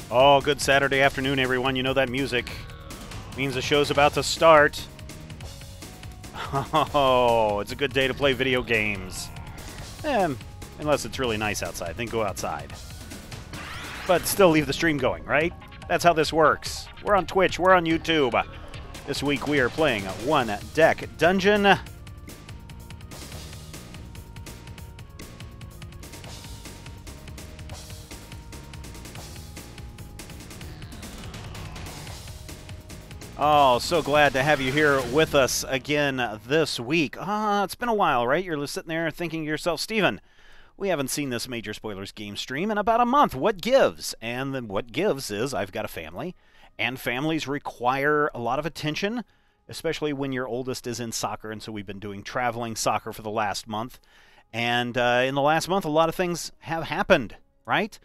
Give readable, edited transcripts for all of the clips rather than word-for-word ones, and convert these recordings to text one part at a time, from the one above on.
Oh, good Saturday afternoon, everyone. You know that music means the show's about to start. Oh, it's a good day to play video games. Unless it's really nice outside, then go outside. But still leave the stream going, right? That's how this works. We're on Twitch, we're on YouTube. This week we are playing One Deck Dungeon. Oh, so glad to have you here with us again this week. It's been a while, right? You're sitting there thinking to yourself, Steven, we haven't seen this Major Spoilers game stream in about a month. What gives? And then what gives is I've got a family, and families require a lot of attention, especially when your oldest is in soccer, and so we've been doing traveling soccer for the last month. And in the last month, a lot of things have happened, right?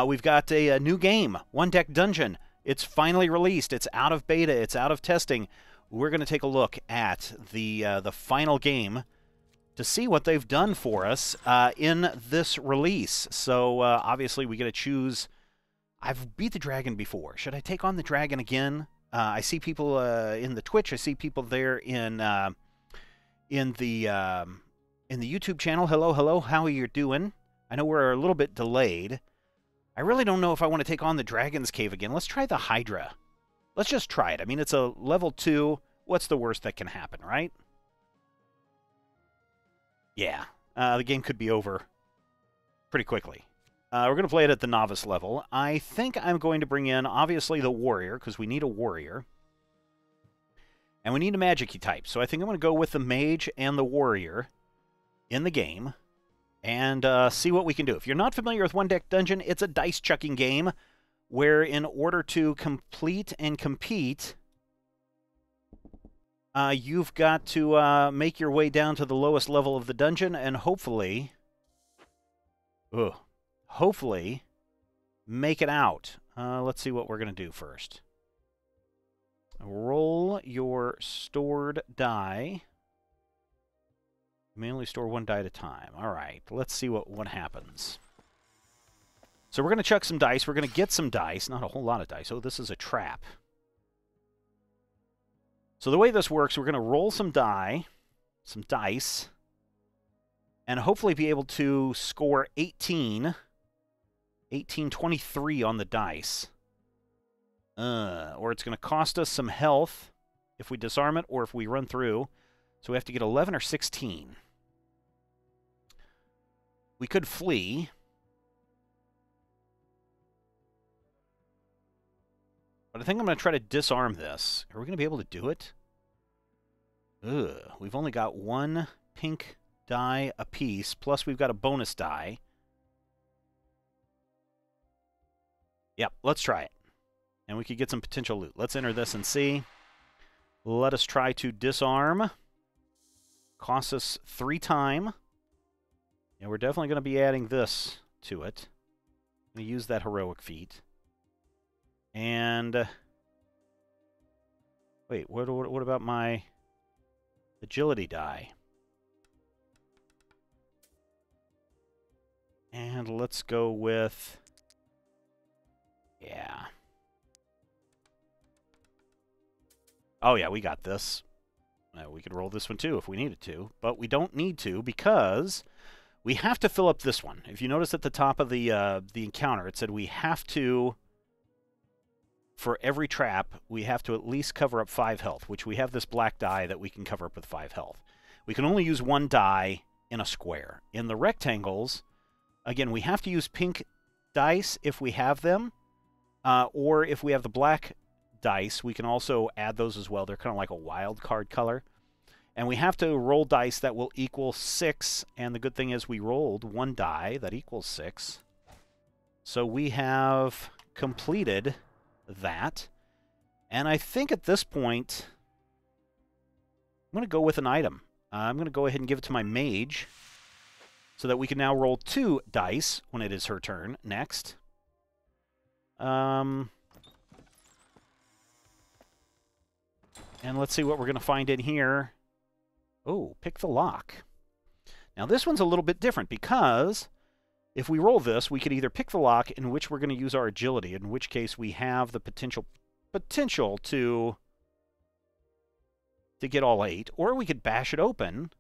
We've got a new game, One Deck Dungeon. It's finally released. It's out of beta. It's out of testing. We're going to take a look at the final game to see what they've done for us in this release. So obviously we get to choose. I've beat the dragon before. Should I take on the dragon again? I see people in the Twitch. I see people there in the YouTube channel. Hello, hello. How are you doing? I know we're a little bit delayed. I really don't know if I want to take on the Dragon's Cave again. Let's try the Hydra. Let's just try it. I mean, it's a level 2. What's the worst that can happen, right? Yeah, the game could be over pretty quickly. We're going to play it at the novice level. I think I'm going to bring in, obviously, the warrior, because we need a warrior. And we need a magic-y type. So I think I'm going to go with the mage and the warrior in the game. And see what we can do. If you're not familiar with One Deck Dungeon, it's a dice-chucking game where in order to complete and compete, you've got to make your way down to the lowest level of the dungeon and hopefully make it out. Let's see what we're going to do first. Roll your stored die. You may only store one die at a time. All right, let's see what happens. So we're going to chuck some dice. We're going to get some dice. Not a whole lot of dice. Oh, this is a trap. So the way this works, we're going to roll some dice, and hopefully be able to score 23 on the dice. Or it's going to cost us some health if we disarm it or if we run through. So we have to get 11 or 16. We could flee. But I think I'm going to try to disarm this. Are we going to be able to do it? We've only got one pink die apiece, plus we've got a bonus die. Yep, let's try it. And we could get some potential loot. Let's enter this and see. Let us try to disarm. Costs us 3 time. And we're definitely going to be adding this to it. I'm going to use that heroic feat. And wait, what about my agility die? And let's go with, yeah. Oh yeah, we got this. We could roll this one too if we needed to, but we don't need to because we have to fill up this one. If you notice at the top of the encounter, it said we have to, for every trap, we have to at least cover up 5 health, which we have this black die that we can cover up with 5 health. We can only use 1 die in a square. In the rectangles, again, we have to use pink dice if we have them, or if we have the black dice, we can also add those as well. They're kind of like a wild card color. And we have to roll dice that will equal 6, and the good thing is we rolled 1 die that equals 6. So we have completed that. And I think at this point, I'm going to go with an item. I'm going to go ahead and give it to my mage so that we can now roll 2 dice when it is her turn next. And let's see what we're going to find in here. Oh, pick the lock. Now this one's a little bit different because If we roll this, we could either pick the lock in which we're going to use our agility, in which case we have the potential to get all 8, or we could bash it open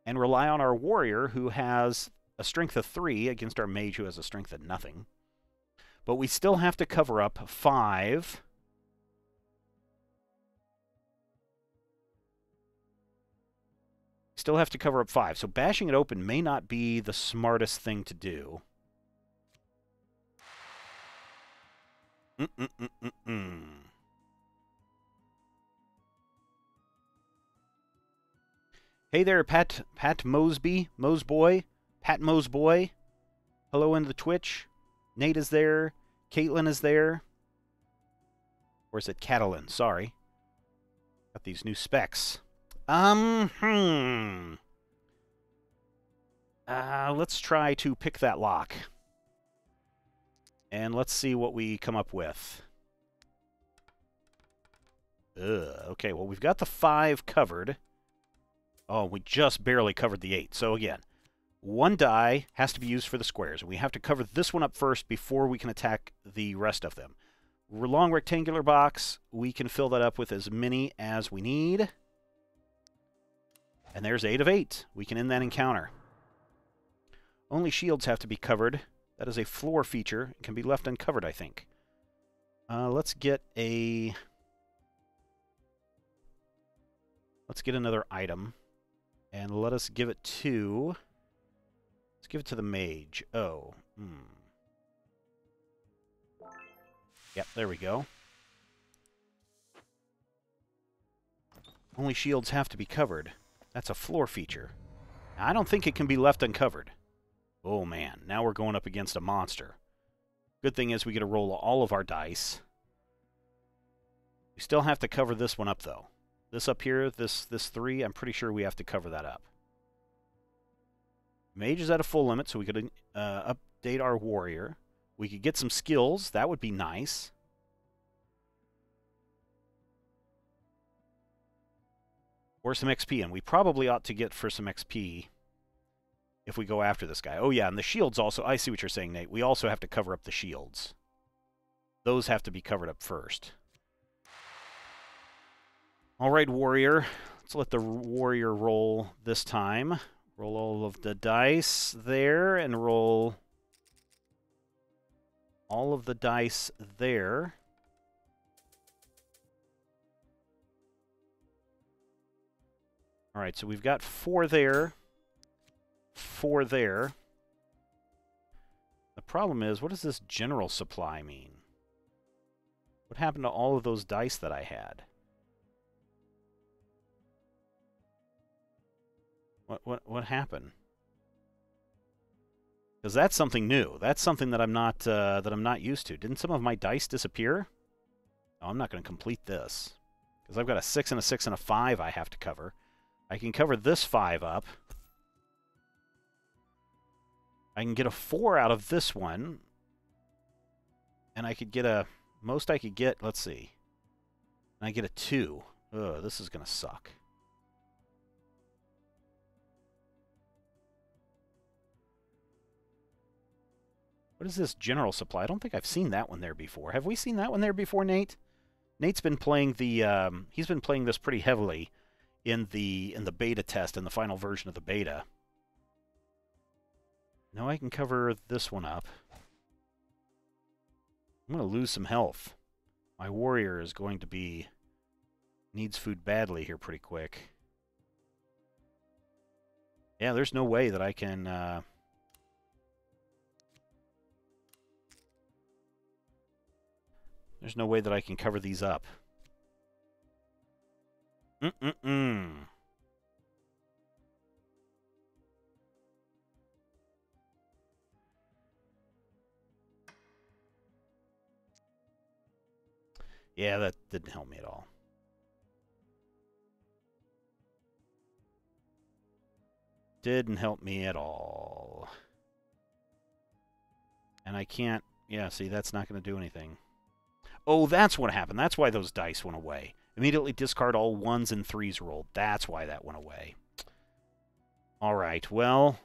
and rely on our warrior who has a strength of 3 against our mage who has a strength of nothing. But we still have to cover up 5. Still have to cover up 5. So bashing it open may not be the smartest thing to do. Hey there, Pat Moseboy. Hello in the Twitch. Nate is there. Caitlin is there. Or is it Catalan? Sorry. Got these new specs. Let's try to pick that lock. And let's see what we come up with. Okay, well, we've got the 5 covered. Oh, we just barely covered the 8. So again, 1 die has to be used for the squares. We have to cover this one up first before we can attack the rest of them. Long rectangular box, we can fill that up with as many as we need. And there's 8 of 8. We can end that encounter. Only shields have to be covered. That is a floor feature. It can be left uncovered, I think. Let's get another item. And let us give it to... Let's give it to the mage. Oh. Yep, there we go. Only shields have to be covered. That's a floor feature. I don't think it can be left uncovered. Oh man, now we're going up against a monster. Good thing is we get to roll all of our dice. We still have to cover this one up, though. This up here, this 3, I'm pretty sure we have to cover that up. Mage is at a full limit, so we could update our warrior. We could get some skills. That would be nice. Or some XP, and we probably ought to get for some XP if we go after this guy. Oh yeah, and the shields also, I see what you're saying, Nate. We also have to cover up the shields. Those have to be covered up first. All right, warrior. Let's let the warrior roll this time. Roll all of the dice there, and roll all of the dice there. All right, so we've got 4 there, 4 there. The problem is, what does this general supply mean? What happened to all of those dice that I had? What happened? Because that's something new. That's something that I'm not used to. Didn't some of my dice disappear? Oh, I'm not going to complete this because I've got a 6 and a 6 and a 5 I have to cover. I can cover this 5 up. I can get a 4 out of this one. And I could get a... Most I could get... Let's see. And I get a 2. Ugh, this is going to suck. What is this general supply? I don't think I've seen that one there before. Have we seen that one there before, Nate? Nate's been playing the... he's been playing this pretty heavily in the beta test, in the final version of the beta. Now I can cover this one up. I'm going to lose some health. My warrior is going to be... needs food badly here pretty quick. Yeah, there's no way that I can... There's no way that I can cover these up. Yeah, that didn't help me at all. Didn't help me at all. And I can't... Yeah, see, that's not going to do anything. Oh, that's what happened. That's why those dice went away. Immediately discard all 1s and 3s rolled. That's why that went away. All right, well,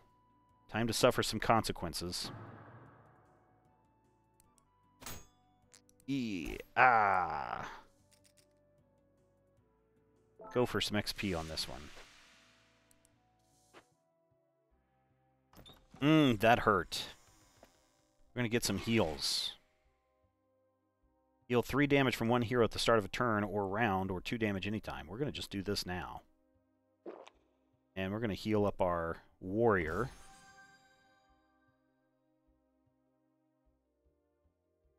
Time to suffer some consequences. Go for some XP on this one. That hurt. We're going to get some heals. Heal 3 damage from one hero at the start of a turn or round, or 2 damage anytime. We're going to just do this now. And we're going to heal up our warrior.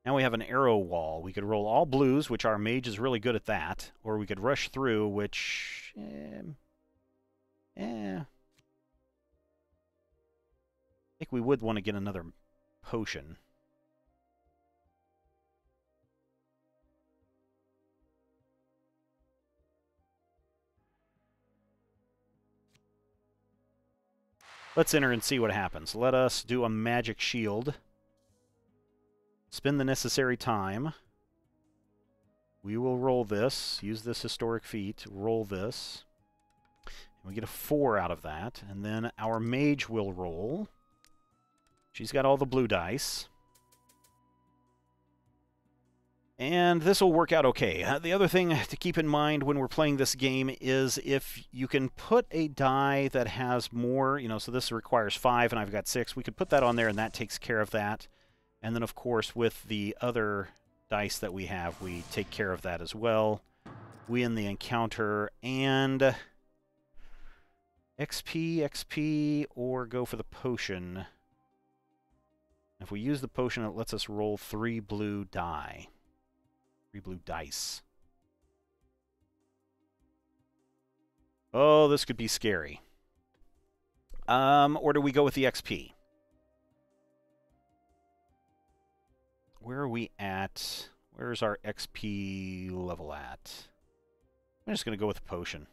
Now we have an arrow wall. We could roll all blues, which our mage is really good at that. Or we could rush through, which... I think we would want to get another potion. Let's enter and see what happens. Let us do a magic shield. Spend the necessary time. We will roll this. Use this historic feat. Roll this. And we get a 4 out of that. And then our mage will roll. She's got all the blue dice. And this will work out okay. The other thing to keep in mind when we're playing this game is if you can put a die that has more, so this requires 5 and I've got 6, we could put that on there and that takes care of that. And then, of course, with the other dice that we have, we take care of that as well. We end the encounter and XP, or go for the potion. If we use the potion, it lets us roll 3 blue die. 3 blue dice. Oh, this could be scary. Or do we go with the XP? Where are we at? Where's our XP level at? I'm just going to go with the potion.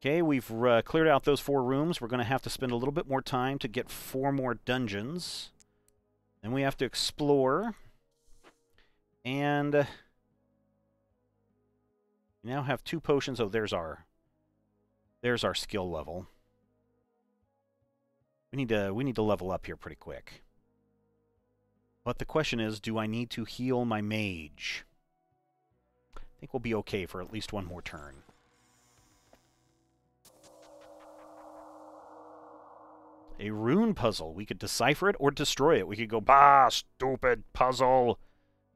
Okay, we've cleared out those 4 rooms. We're going to have to spend a little bit more time to get 4 more dungeons. Then we have to explore. And we now have 2 potions. Oh, there's our skill level. We need to level up here pretty quick. But the question is, do I need to heal my mage? I think we'll be okay for at least 1 more turn. A rune puzzle. We could decipher it or destroy it. We could go, bah, stupid puzzle,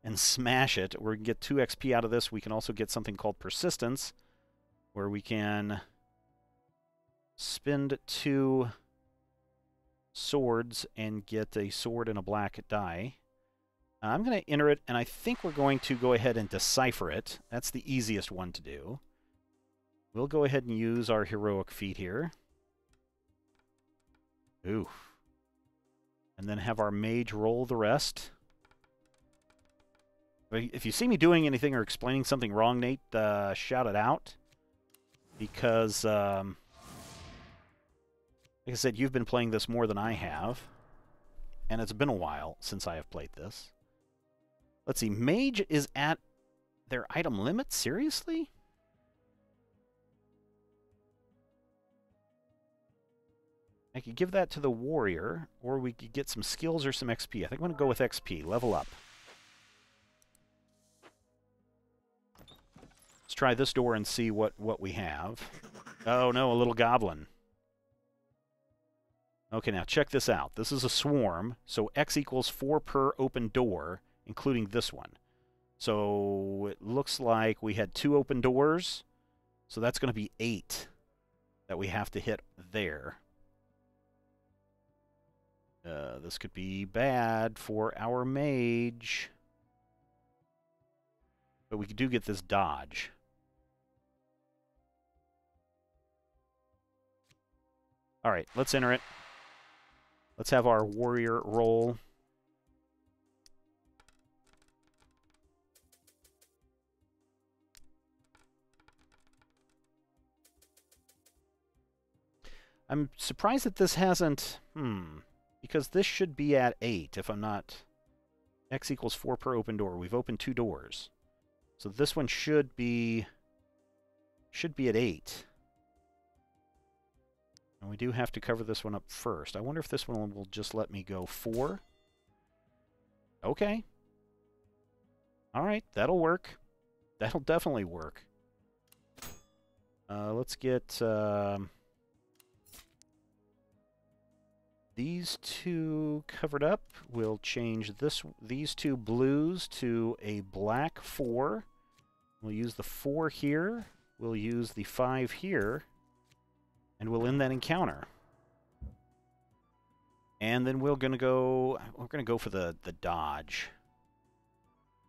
and smash it. Or we can get 2 XP out of this. We can also get something called persistence, where we can spend 2 swords and get a sword and a black die. I'm going to enter it, and I think we're going to go ahead and decipher it. That's the easiest one to do. We'll go ahead and use our heroic feat here. Ooh. And then have our mage roll the rest. If you see me doing anything or explaining something wrong, Nate, shout it out. Because, like I said, you've been playing this more than I have. And it's been a while since I have played this. Let's see, mage is at their item limit? Seriously? I could give that to the warrior, or we could get some skills or some XP. I think I'm going to go with XP. Level up. Let's try this door and see what we have. Oh, no, a little goblin. Okay, now check this out. This is a swarm, so X equals 4 per open door, including this one. So it looks like we had 2 open doors, so that's going to be 8 that we have to hit there. This could be bad for our mage. But we do get this dodge. All right, let's enter it. Let's have our warrior roll. I'm surprised that this hasn't... Because this should be at 8, if I'm not... X equals 4 per open door. We've opened 2 doors. So this one should be at 8. And we do have to cover this one up first. I wonder if this one will just let me go 4. Okay. All right, that'll work. That'll definitely work. Let's get these two covered up. We'll change these two blues to a black 4. We'll use the 4 here. We'll use the 5 here. And we'll end that encounter. And then we're gonna go for the dodge.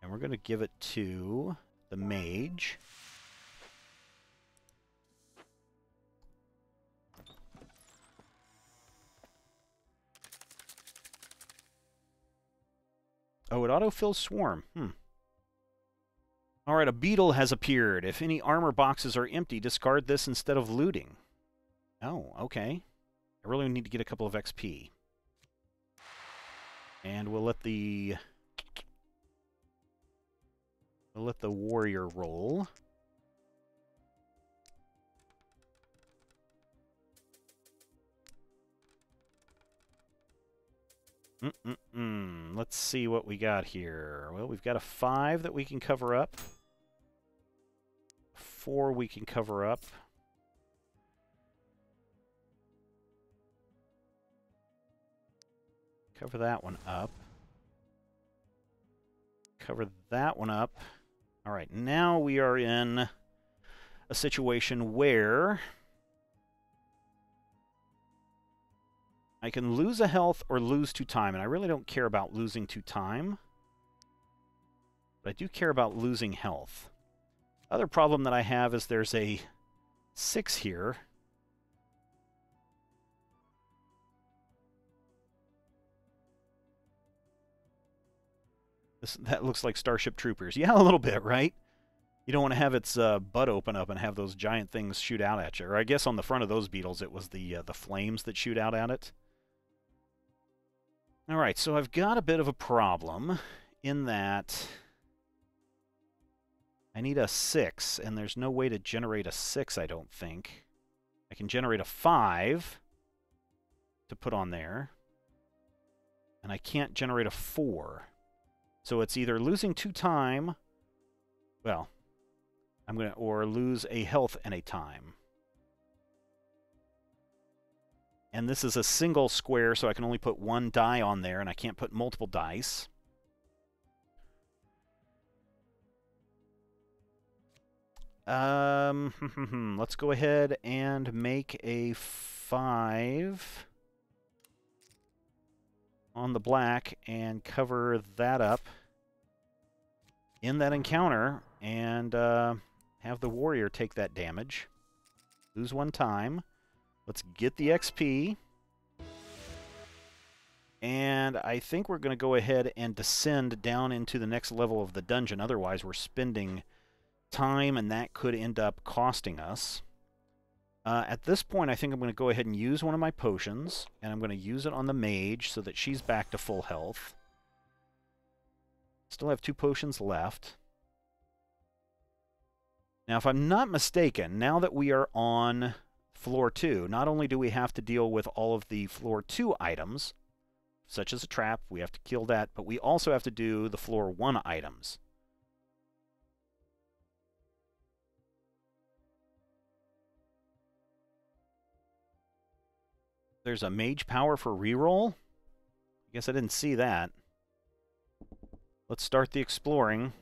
And we're gonna give it to the mage. Oh, it autofills swarm. Alright, a beetle has appeared. If any armor boxes are empty, discard this instead of looting. Oh, okay. I really need to get a couple of XP. And we'll let the warrior roll. Let's see what we got here. Well, we've got a 5 that we can cover up. 4 we can cover up. Cover that one up. Cover that one up. All right, now we are in a situation where I can lose a health or lose 2 time, and I really don't care about losing 2 time. But I do care about losing health. Other problem that I have is there's a 6 here. That looks like Starship Troopers. Yeah, a little bit, right? You don't want to have its butt open up and have those giant things shoot out at you. Or I guess on the front of those beetles, it was the flames that shoot out at it. All right, so I've got a bit of a problem in that I need a 6, and there's no way to generate a 6, I don't think. I can generate a 5 to put on there, and I can't generate a 4. So it's either losing 2 time, well, or lose a health and a time. And this is a single square, so I can only put 1 die on there, and I can't put multiple dice. Let's go ahead and make a 5 on the black and cover that up in that encounter, and have the warrior take that damage. Lose 1 time. Let's get the XP. And I think we're going to go ahead and descend down into the next level of the dungeon. Otherwise, we're spending time, and that could end up costing us. At this point, I think I'm going to go ahead and use one of my potions, and I'm going to use it on the mage so that she's back to full health. Still have 2 potions left. Now, if I'm not mistaken, now that we are on floor 2, not only do we have to deal with all of the floor 2 items, such as a trap, we have to kill that, but we also have to do the floor 1 items. There's a mage power for reroll? I guess I didn't see that. Let's start the exploring.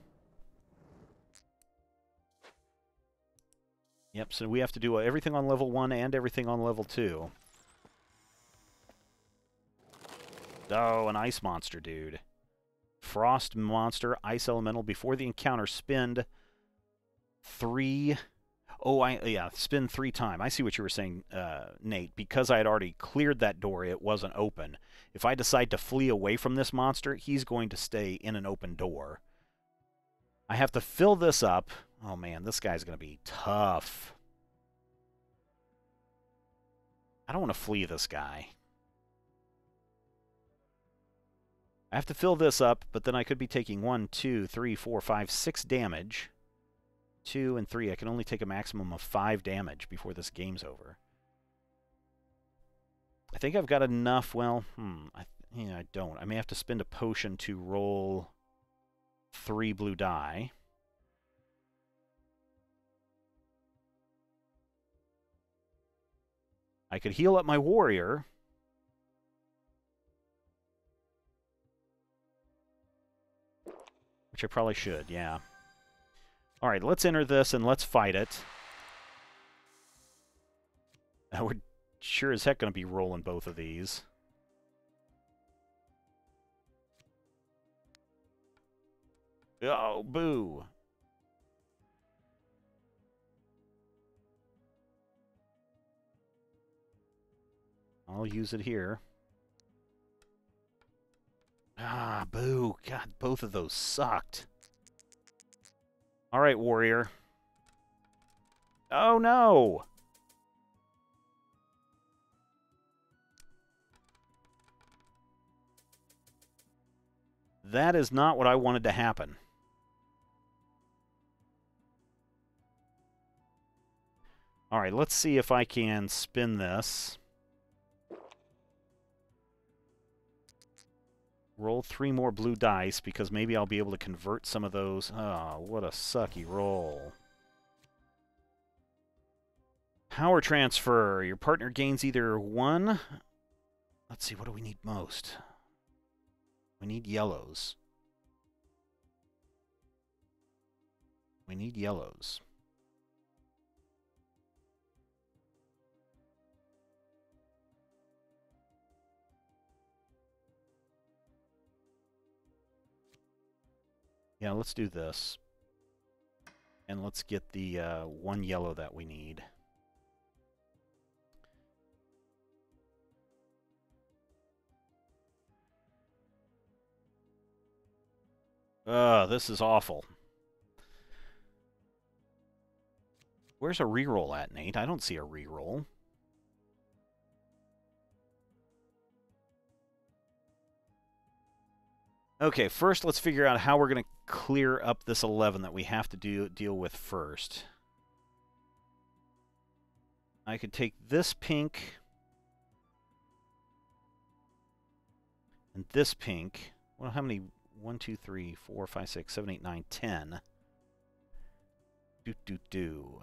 Yep, so we have to do everything on level 1 and everything on level 2. Oh, an ice monster, dude. Frost monster, ice elemental. Before the encounter, spend 3... Oh, yeah, spin 3 times. I see what you were saying, Nate. Because I had already cleared that door, it wasn't open. If I decide to flee away from this monster, he's going to stay in an open door. I have to fill this up. Oh, man, this guy's going to be tough. I don't want to flee this guy. I have to fill this up, but then I could be taking 1, 2, 3, 4, 5, 6 damage. 2 and 3. I can only take a maximum of 5 damage before this game's over. think I've got enough. Well, yeah, I don't. I may have to spend a potion to roll 3 blue die. I could heal up my warrior. Which I probably should, yeah. Alright, let's enter this and let's fight it. We're sure as heck going to be rolling both of these. Oh, boo. I'll use it here. Ah, boo. God, both of those sucked. All right, warrior. Oh, no. That is not what I wanted to happen. All right, let's see if I can spin this. Roll 3 more blue dice, because maybe I'll be able to convert some of those. Oh, what a sucky roll. Power transfer. Your partner gains either 1... Let's see, what do we need most? We need yellows. We need yellows. Yeah, let's do this. And let's get the 1 yellow that we need. This is awful. Where's a reroll at, Nate? I don't see a reroll. Okay, first let's figure out how we're going to clear up this 11 that we have to deal with first. I could take this pink and this pink. Well, how many? 1, 2, 3, 4, 5, 6, 7, 8, 9, 10. Do.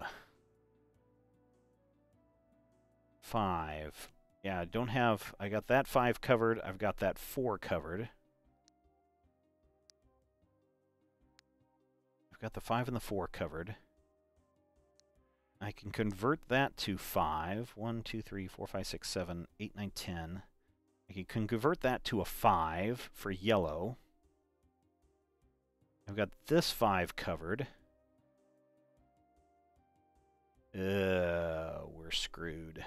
5. Yeah, I don't have... I got that 5 covered. I've got that 4 covered. I've got the 5 and the 4 covered. I can convert that to 5. 1, 2, 3, 4, 5, 6, 7, 8, 9, 10. I can convert that to a 5 for yellow. I've got this 5 covered. We're screwed.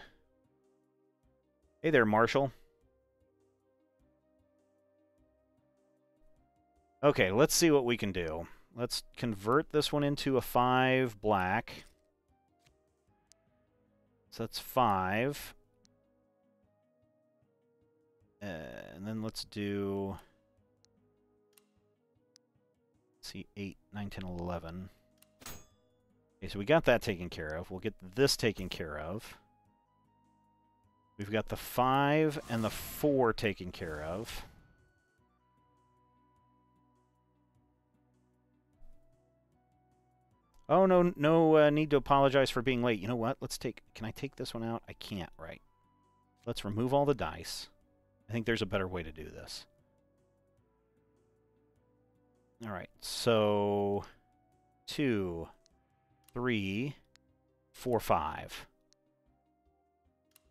Hey there, Marshall. Okay, let's see what we can do. Let's convert this one into a 5 black. So that's 5. And then let's do... see, 8, 9, 10, 11. Okay, so we got that taken care of. We'll get this taken care of. We've got the 5 and the 4 taken care of. Oh, no need to apologize for being late. You know what? Let's take... Can I take this one out? I can't, right. Let's remove all the dice. I think there's a better way to do this. All right, so 2, 3, 4, 5,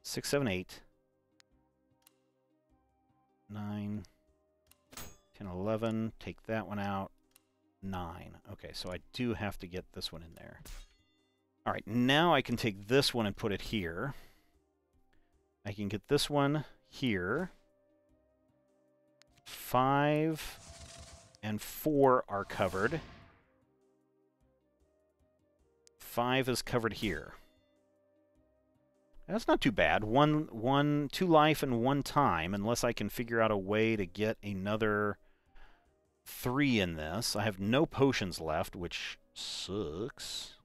6, 7, 8, 9, 10, 11. Take that one out. 9. Okay, so I do have to get this one in there. All right, now I can take this one and put it here. I can get this one here. 5 and 4 are covered. 5 is covered here. That's not too bad. 2 life and 1 time, unless I can figure out a way to get another 3 in this. I have no potions left, which sucks.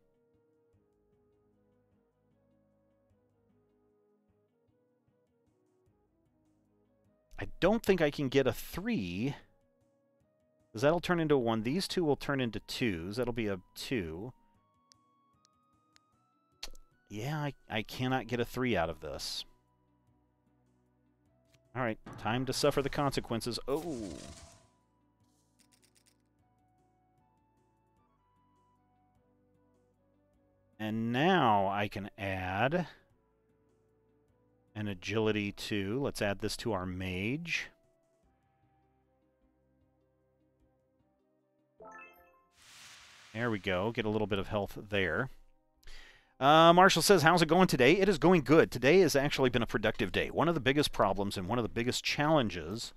I don't think I can get a 3, because that'll turn into a 1. These two will turn into 2s. That'll be a 2. Yeah, I cannot get a 3 out of this. All right, time to suffer the consequences. Oh. And now I can add an agility 2. Let's add this to our mage. There we go. Get a little bit of health there. Marshall says, how's it going today? It is going good. Today has actually been a productive day. One of the biggest problems and one of the biggest challenges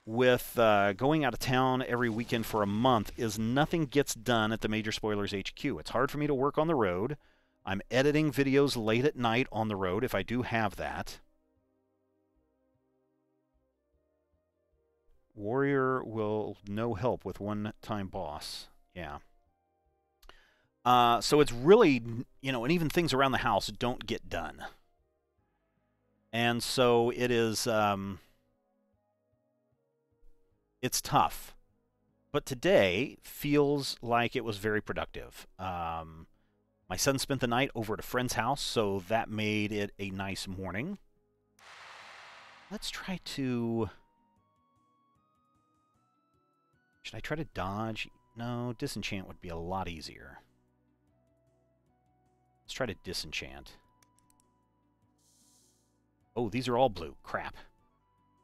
with going out of town every weekend for a month is nothing gets done at the Major Spoilers HQ. It's hard for me to work on the road. I'm editing videos late at night on the road, if I do have that. Warrior will no help with one-time boss. Yeah. So it's really, and even things around the house don't get done. And so it is, it's tough. But today feels like it was very productive. My son spent the night over at a friend's house, so that made it a nice morning. Let's try to... Should I try to dodge? No, disenchant would be a lot easier. Let's try to disenchant. Oh, these are all blue. Crap.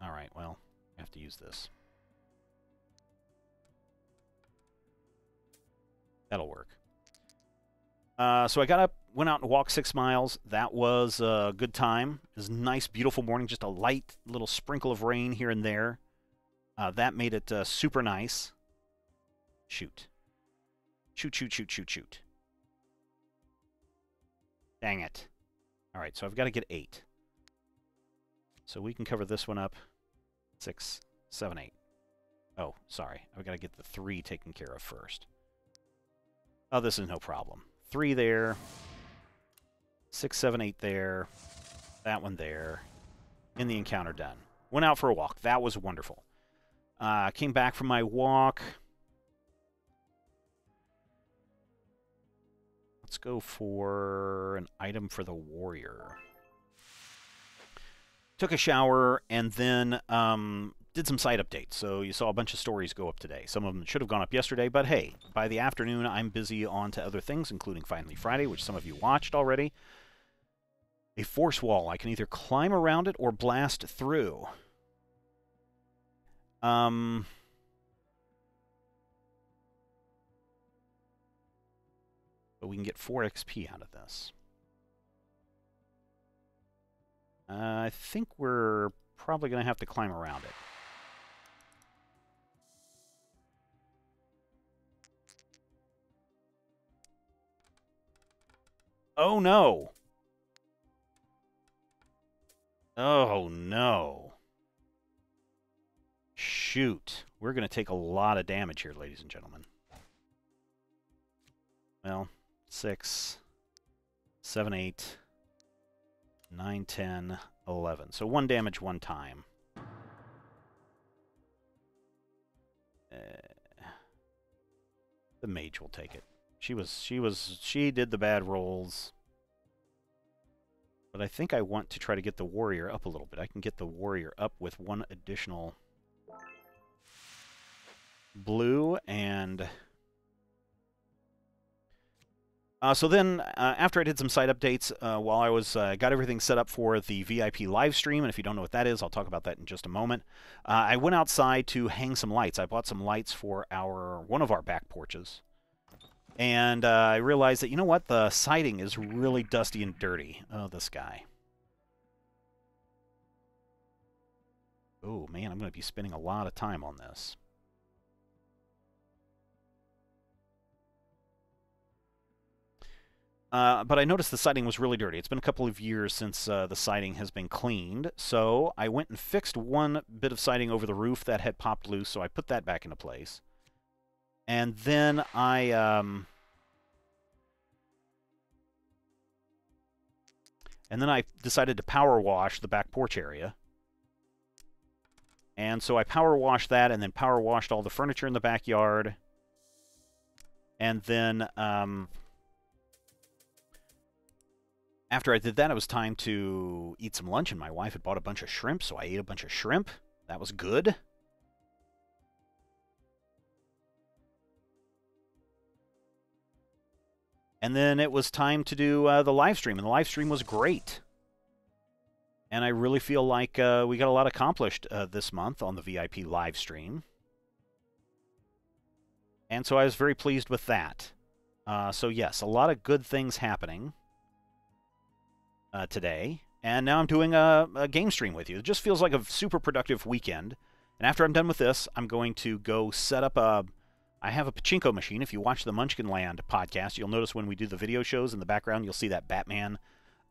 All right, well, I have to use this. That'll work. So I got up, went out and walked 6 miles. That was a good time. It was a nice, beautiful morning. Just a light little sprinkle of rain here and there. That made it super nice. Shoot. Shoot, shoot, shoot, shoot, shoot. Dang it. All right, so I've got to get 8. So we can cover this one up. 6, 7, 8. Oh, sorry. I've got to get the 3 taken care of first. Oh, this is no problem. 3 there. 6, 7, 8 there. That one there. And the encounter done. Went out for a walk. That was wonderful. Came back from my walk. Let's go for an item for the warrior. Took a shower and then did some site updates. So you saw a bunch of stories go up today. Some of them should have gone up yesterday, but hey, by the afternoon, I'm busy on to other things, including Finally Friday, which some of you watched already. A force wall. I can either climb around it or blast through. But we can get 4 XP out of this. I think we're probably going to have to climb around it. Oh, no. Oh, no. Shoot. We're going to take a lot of damage here, ladies and gentlemen. Well, 6, 7, 8, 9, 10, 11. So 1 damage 1 time. The mage will take it. She did the bad rolls. But I think I want to try to get the warrior up a little bit. I can get the warrior up with 1 additional blue and... so then, after I did some site updates, while I was got everything set up for the VIP live stream, and if you don't know what that is, I'll talk about that in just a moment. I went outside to hang some lights. I bought some lights for one of our back porches, and I realized that, you know what, the siding is really dusty and dirty. Oh, this guy. Oh man, I'm going to be spending a lot of time on this. But I noticed the siding was really dirty. It's been a couple of years since the siding has been cleaned, so I went and fixed 1 bit of siding over the roof that had popped loose, so I put that back into place. And then I decided to power wash the back porch area. And so I power washed that and then power washed all the furniture in the backyard. And then after I did that, it was time to eat some lunch, and my wife had bought a bunch of shrimp, so I ate a bunch of shrimp. That was good. And then it was time to do the live stream, and the live stream was great. And I really feel like we got a lot accomplished this month on the VIP live stream. And so I was very pleased with that. So yes, a lot of good things happening today. And now I'm doing a game stream with you. It just feels like a super productive weekend. And after I'm done with this, I'm going to go set up I have a pachinko machine. If you watch the Munchkinland podcast, you'll notice when we do the video shows in the background, you'll see that Batman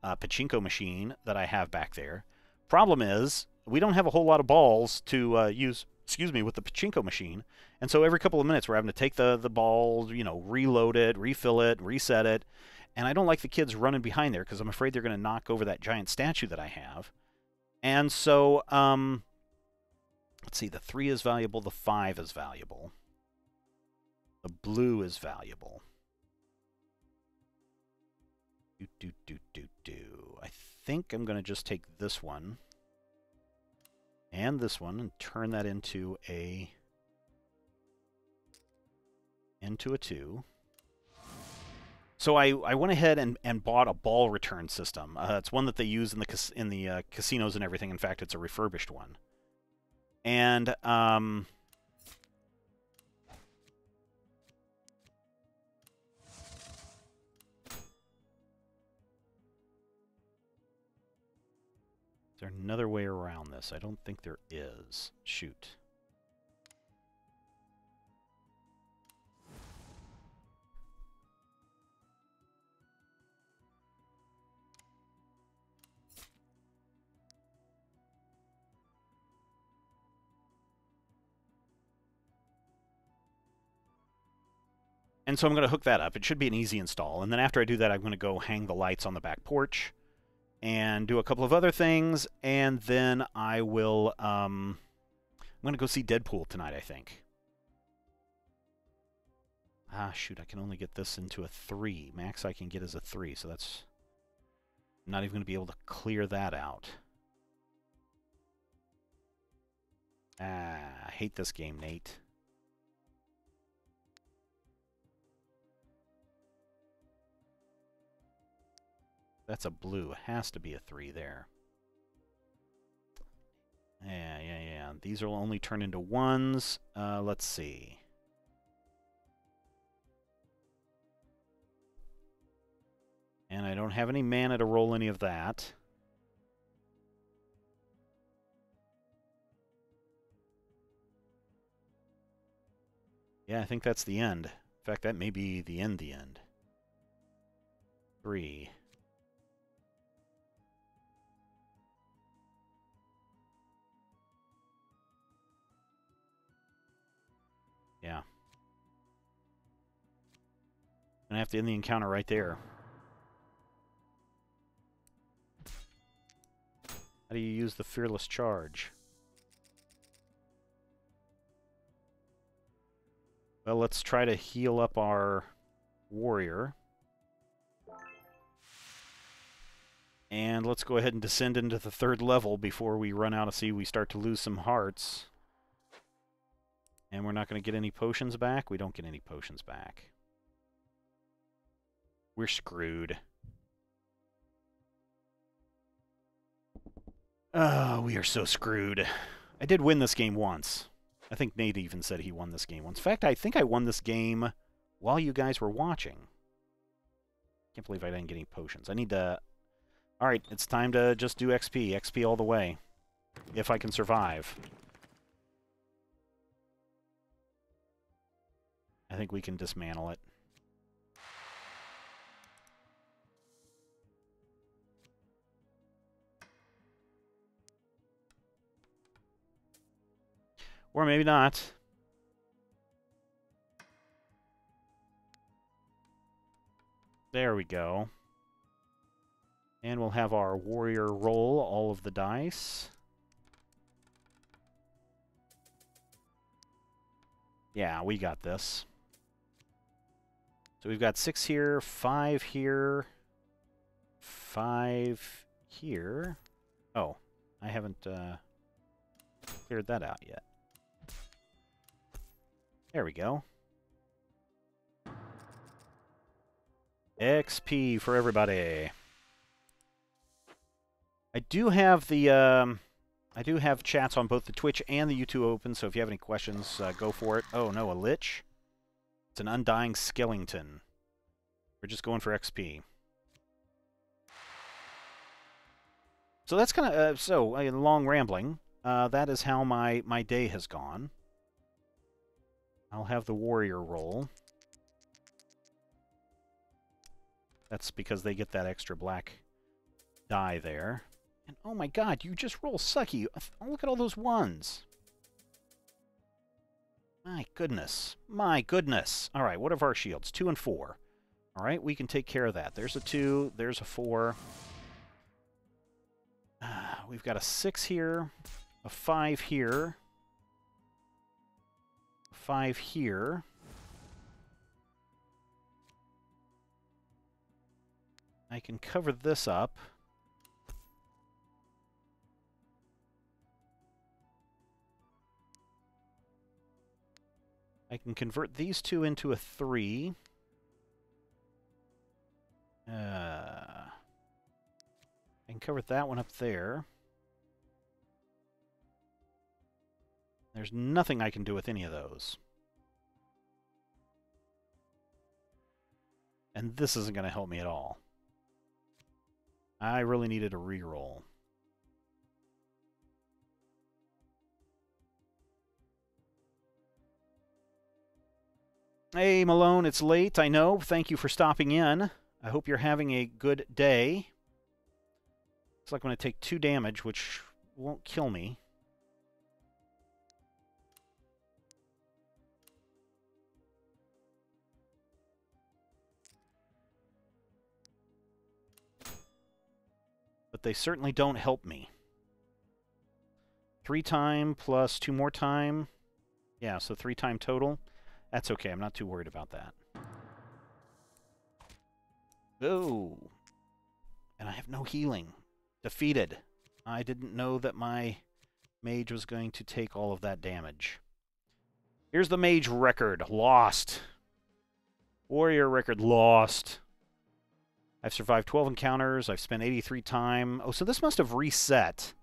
pachinko machine that I have back there. Problem is, we don't have a whole lot of balls to use, with the pachinko machine. And so every couple of minutes, we're having to take the ball, reload it, refill it, reset it. And I don't like the kids running behind there because I'm afraid they're going to knock over that giant statue that I have. And so, let's see, the 3 is valuable, the 5 is valuable. The blue is valuable. I think I'm going to just take this one and this one and turn that into a 2. So I went ahead and bought a ball return system. It's one that they use in the casinos and everything. In fact, it's a refurbished one. And is there another way around this? I don't think there is. Shoot. And so I'm going to hook that up. It should be an easy install. And then after I do that, I'm going to go hang the lights on the back porch and do a couple of other things. And then I will, I'm going to go see Deadpool tonight, I think. Ah, shoot, I can only get this into a 3. Max I can get is a 3, so that's... I'm not even going to be able to clear that out. Ah, I hate this game, Nate. That's a blue. It has to be a 3 there. Yeah. These will only turn into 1s. Let's see. And I don't have any mana to roll any of that. Yeah, I think that's the end. In fact, that may be the end. 3. Yeah. And I have to end the encounter right there. How do you use the Fearless Charge? Well, let's try to heal up our warrior. And let's go ahead and descend into the 3rd level before we run out of we start to lose some hearts. And we're not going to get any potions back? We don't get any potions back. We're screwed. Oh, we are so screwed. I did win this game once. I think Nate even said he won this game once. In fact, I think I won this game while you guys were watching. Can't believe I didn't get any potions. I need to... Alright, it's time to just do XP. XP all the way. If I can survive. I think we can dismantle it. Or maybe not. There we go. And we'll have our warrior roll all of the dice. Yeah, we got this. So we've got 6 here, 5 here, 5 here. Oh, I haven't cleared that out yet. There we go. XP for everybody. I do have the I do have chats on both the Twitch and the YouTube open, so if you have any questions, go for it. Oh no, a Lich. It's an Undying Skellington. We're just going for XP. So that's kind of long rambling. That is how my day has gone. I'll have the warrior roll. That's because they get that extra black die there. And oh my god, you just roll sucky. Oh, look at all those ones. My goodness. My goodness. All right, what are our shields? 2 and 4. All right, we can take care of that. There's a 2. There's a 4. We've got a 6 here. A 5 here. A 5 here. I can cover this up. I can convert these 2 into a 3. I can cover that one up there. There's nothing I can do with any of those. And this isn't going to help me at all. I really needed a reroll. Hey, Malone, it's late, I know. Thank you for stopping in. I hope you're having a good day. Looks like I'm going to take 2 damage, which won't kill me. But they certainly don't help me. 3 time plus 2 more time. Yeah, so 3 time total. That's okay, I'm not too worried about that. Oh! And I have no healing. Defeated. I didn't know that my mage was going to take all of that damage. Here's the mage record. Lost. Warrior record. Lost. I've survived 12 encounters. I've spent 83 time. Oh, so this must have reset.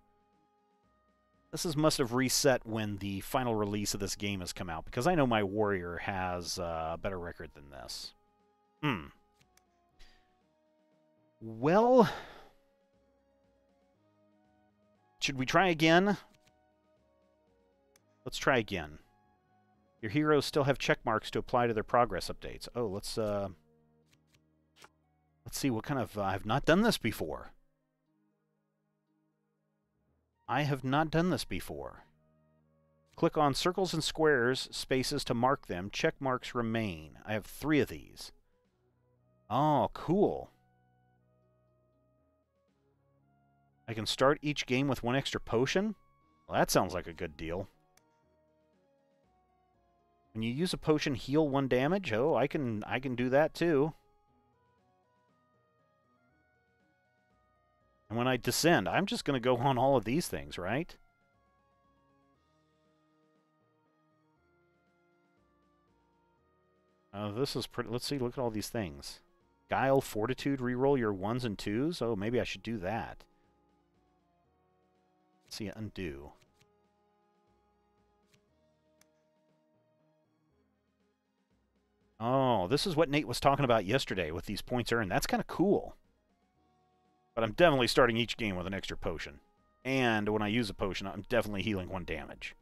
Must have reset when the final release of this game has come out, because I know my warrior has a better record than this. Well, should we try again? Let's try again. Your heroes still have check marks to apply to their progress updates. Oh, let's see what kind of... I've not done this before. I have not done this before. Click on circles and squares, spaces to mark them. Check marks remain. I have 3 of these. Oh, cool. I can start each game with 1 extra potion? Well, that sounds like a good deal. When you use a potion, heal 1 damage? Oh, I can do that too. And when I descend, I'm just going to go on all of these things, right? This is pretty... Let's see, look at all these things. Guile, Fortitude, reroll your 1s and 2s? Oh, maybe I should do that. Let's see, undo. Oh, this is what Nate was talking about yesterday with these points earned. That's kind of cool. But I'm definitely starting each game with an extra potion. And when I use a potion, I'm definitely healing 1 damage.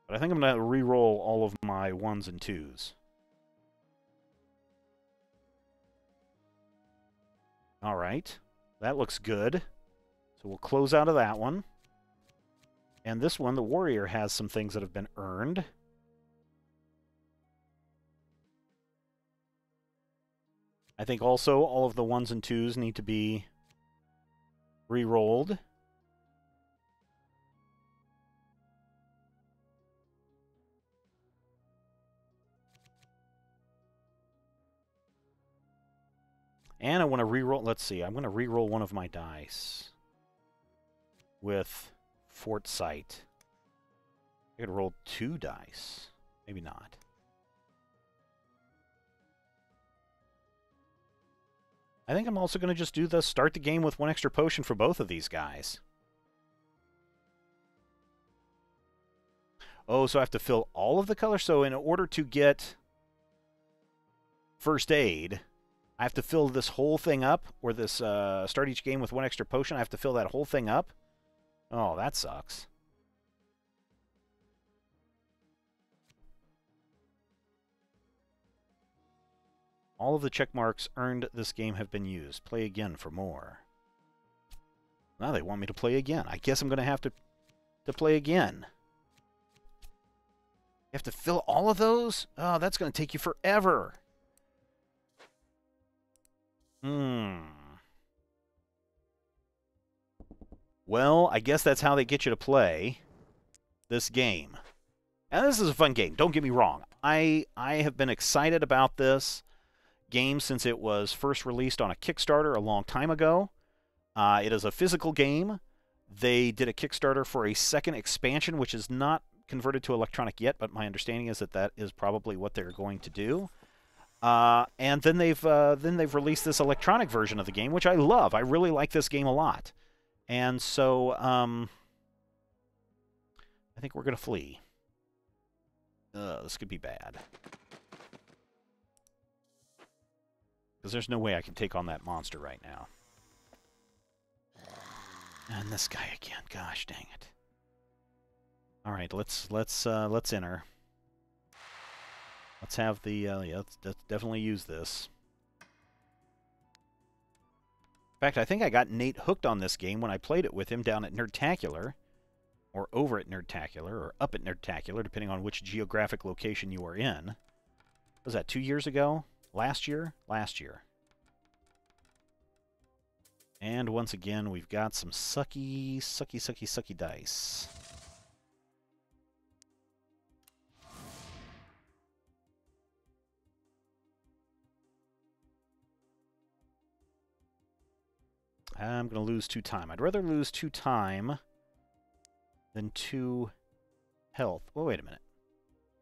But I think I'm going to re-roll all of my 1s and 2s. Alright. That looks good. So we'll close out of that one. And this one, the warrior, has some things that have been earned. I think also all of the 1s and 2s need to be re-rolled. And I want to reroll. Let's see. I'm going to reroll one of my dice with Fort Sight. I could roll 2 dice. Maybe not. I think I'm also going to just do the start the game with 1 extra potion for both of these guys. Oh, so I have to fill all of the colors? So in order to get first aid, I have to fill this whole thing up? Or this start each game with 1 extra potion? I have to fill that whole thing up? Oh, that sucks. All of the check marks earned this game have been used. Play again for more. Now they want me to play again. I guess I'm going to have to play again. You have to fill all of those? Oh, that's going to take you forever. Well, I guess that's how they get you to play this game. And this is a fun game. Don't get me wrong. I have been excited about this game since it was first released on a Kickstarter a long time ago. It is a physical game. They did a Kickstarter for a second expansion, which is not converted to electronic yet, but my understanding is that that is probably what they're going to do. And then they've released this electronic version of the game, which I love. I really like this game a lot. And so I think we're going to flee. This could be bad. Because there's no way I can take on that monster right now. And this guy again. Gosh dang it. All right, let's enter. Let's have the let's definitely use this. In fact, I think I got Nate hooked on this game when I played it with him down at Nerdtacular, or over at Nerdtacular, or up at Nerdtacular, depending on which geographic location you are in. Was that 2 years ago? Last year? Last year. And once again, we've got some sucky dice. I'm going to lose 2 time. I'd rather lose 2 time than 2 health. Oh, wait a minute.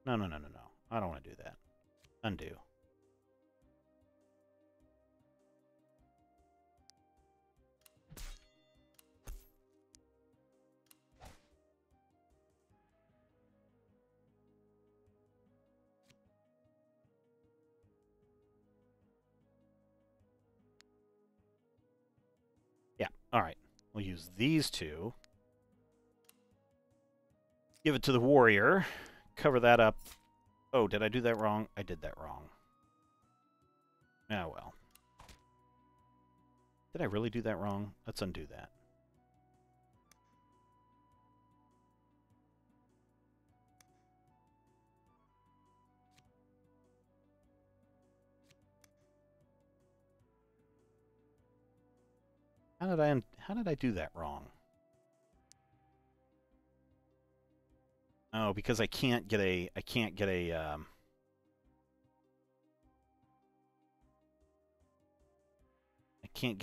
No. I don't want to do that. Undo. All right, we'll use these 2. Give it to the warrior. Cover that up. Oh, did I do that wrong? I did that wrong. Oh, well. Did I really do that wrong? Let's undo that. How did I do that wrong? Oh, because I can't get a I can't get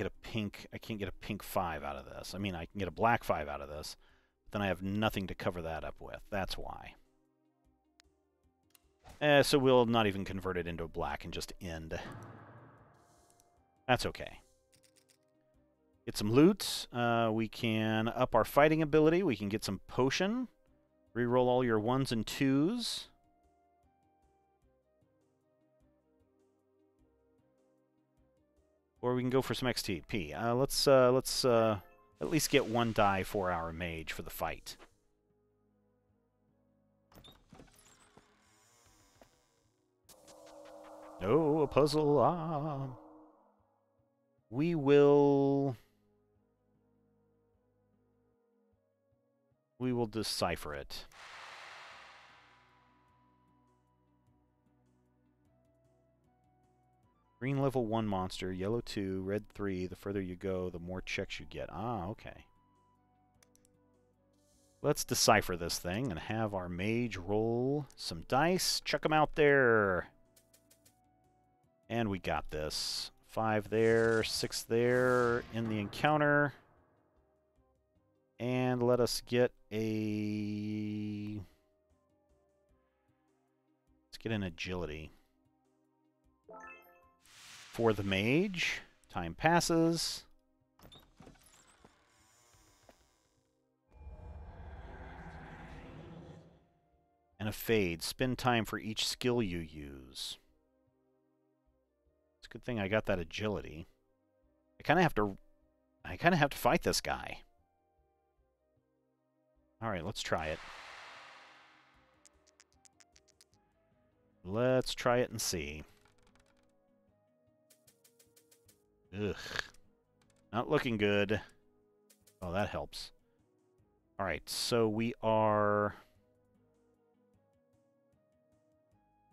a pink 5 out of this. I mean, I can get a black 5 out of this, but then I have nothing to cover that up with. That's why. So we'll not even convert it into a black and just end. That's okay. Get some loot. We can up our fighting ability. We can get some potion. Reroll all your 1s and 2s. Or we can go for some XTP. Let's at least get 1 die for our mage for the fight. Oh, a puzzle. Ah. We will decipher it. Green level 1 monster, yellow 2, red 3. The further you go, the more checks you get. Ah, okay. Let's decipher this thing and have our mage roll some dice. Chuck them out there. And we got this. 5 there, 6 there in the encounter. And let us get a... Let's get an agility. For the mage, time passes. And a fade. Spend time for each skill you use. It's a good thing I got that agility. I kind of have to fight this guy. All right, let's try it. Let's try it and see. Ugh. Not looking good. Oh, that helps. All right, so we are...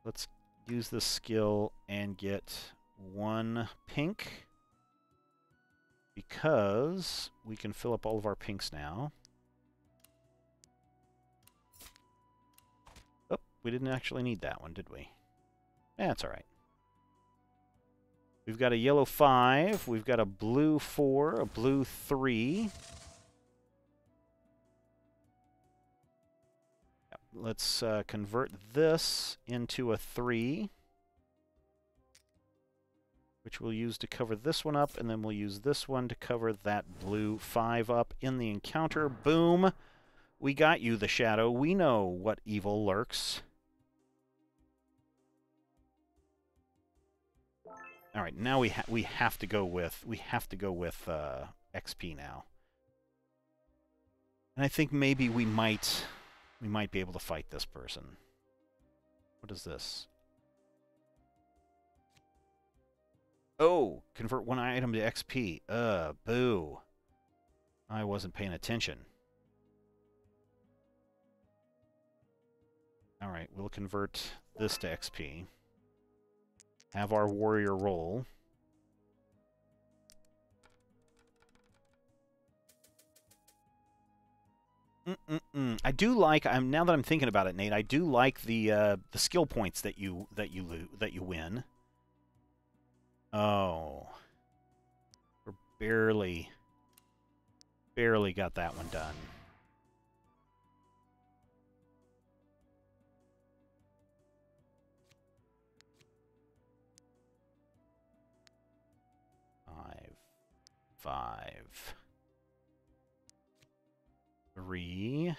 Let's use this skill and get 1 pink. Because we can fill up all of our pinks now. Oh, we didn't actually need that one, did we? That's all right. We've got a yellow 5, we've got a blue 4, a blue 3. Let's convert this into a 3, which we'll use to cover this one up, and then we'll use this one to cover that blue 5 up in the encounter. Boom! We got you, the Shadow. We know what evil lurks. All right, now we have to go with XP now, and I think maybe we might be able to fight this person. What is this? Oh, convert 1 item to XP. Boo. I wasn't paying attention. All right, we'll convert this to XP. Have our warrior roll. I do like. Now that I'm thinking about it, Nate, I do like the skill points that you win. Oh, we're barely got that one done. Five. 3.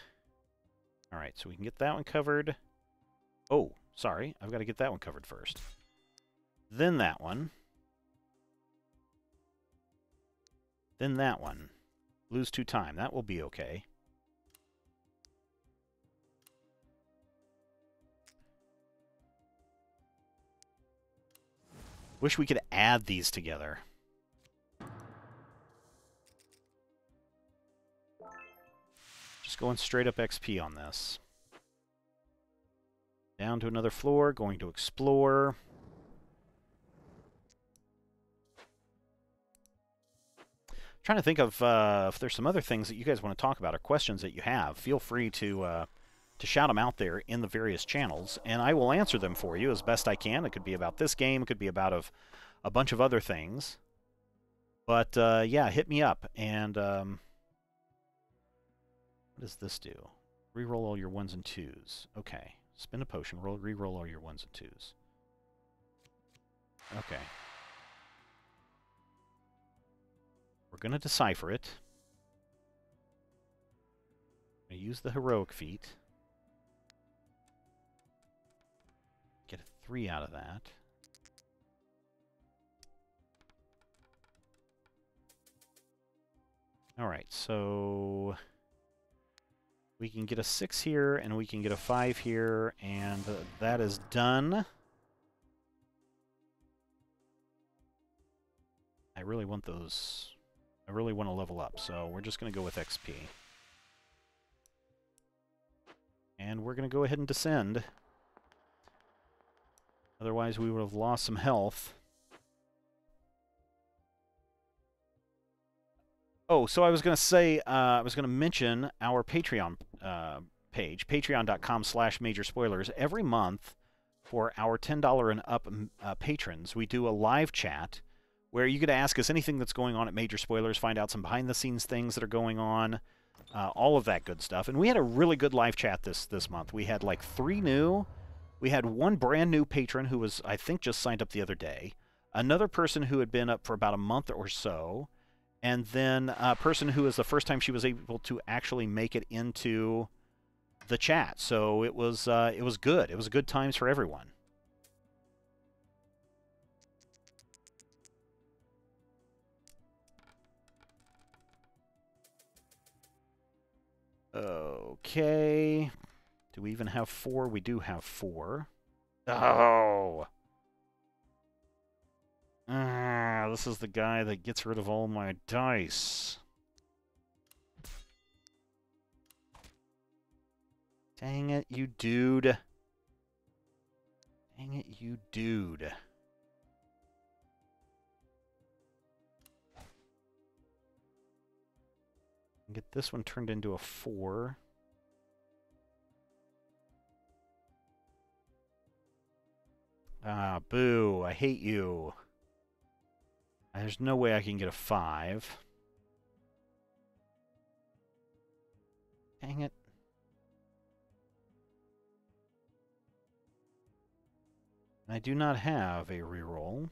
All right, so we can get that one covered. Oh, sorry. I've got to get that one covered first. Then that one. Then that one. Lose 2 time. That will be okay. Wish we could add these together. Just going straight up XP on this. Down to another floor, going to explore. Trying to think of if there's some other things that you guys want to talk about or questions that you have. Feel free to shout them out there in the various channels, and I will answer them for you as best I can. It could be about this game. It could be about a bunch of other things. But, yeah, hit me up, and... what does this do? Reroll all your 1s and 2s. Okay. Spin a potion. Reroll all your 1s and 2s. Okay. We're going to decipher it. I'm going to use the heroic feat. Get a 3 out of that. Alright, so... we can get a 6 here, and we can get a 5 here, and that is done. I really want those... I really want to level up, so we're just going to go with XP. And we're going to go ahead and descend. Otherwise, we would have lost some health. Oh, so I was going to say, I was going to mention our Patreon page, patreon.com/majorspoilers. Every month, for our $10 and up patrons, we do a live chat where you could ask us anything that's going on at Major Spoilers, find out some behind-the-scenes things that are going on, all of that good stuff. And we had a really good live chat this month. We had like 3 new. We had 1 brand new patron who was, I think, just signed up the other day. Another person who had been up for about a month or so. And then a person who was the first time she was able to actually make it into the chat. So it was good. It was good times for everyone. Okay. Do we even have 4? We do have 4. Oh! This is the guy that gets rid of all my dice. Dang it, you dude. Dang it, you dude. Get this one turned into a 4. Ah, boo. I hate you. There's no way I can get a 5. Dang it. I do not have a reroll.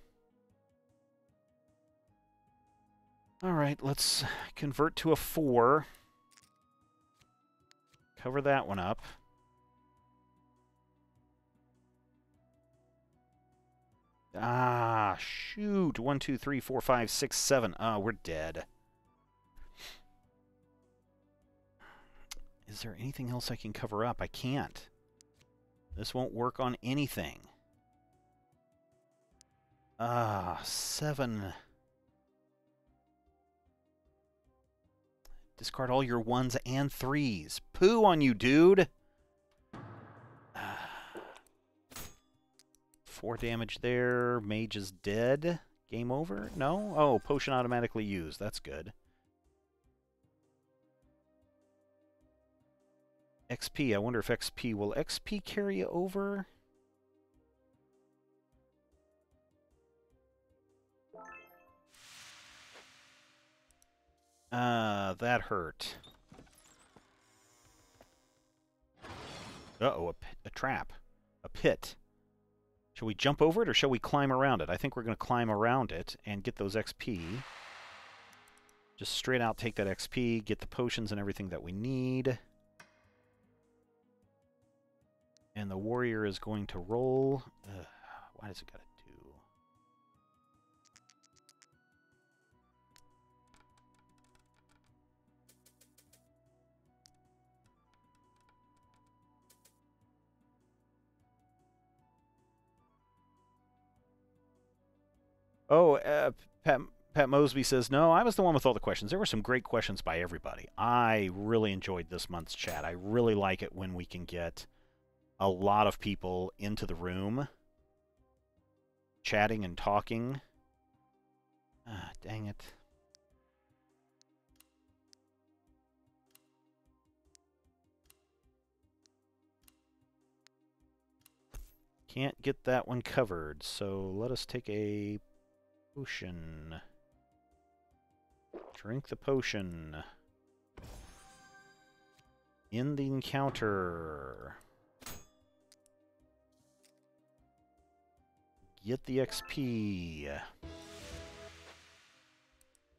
Alright, let's convert to a 4. Cover that one up. Ah, shoot. 1, 2, 3, 4, 5, 6, 7. Ah, we're dead. Is there anything else I can cover up? I can't. This won't work on anything. Ah, 7. Discard all your 1s and 3s. Poo on you, dude! 4 damage there. Mage is dead. Game over? No? Oh, potion automatically used. That's good. XP. I wonder if XP... Will XP carry you over? That hurt. Uh-oh, a trap. A pit. Shall we jump over it, or shall we climb around it? I think we're going to climb around it and get those XP. Just straight out take that XP, get the potions and everything that we need. And the warrior is going to roll. Why does it got to do? Oh, Pat Mosby says, no, I was the one with all the questions. There were some great questions by everybody. I really enjoyed this month's chat. I really like it when we can get a lot of people into the room, chatting and talking. Ah, dang it. Can't get that one covered, so let us take a potion. Drink the potion. In the encounter. Get the XP.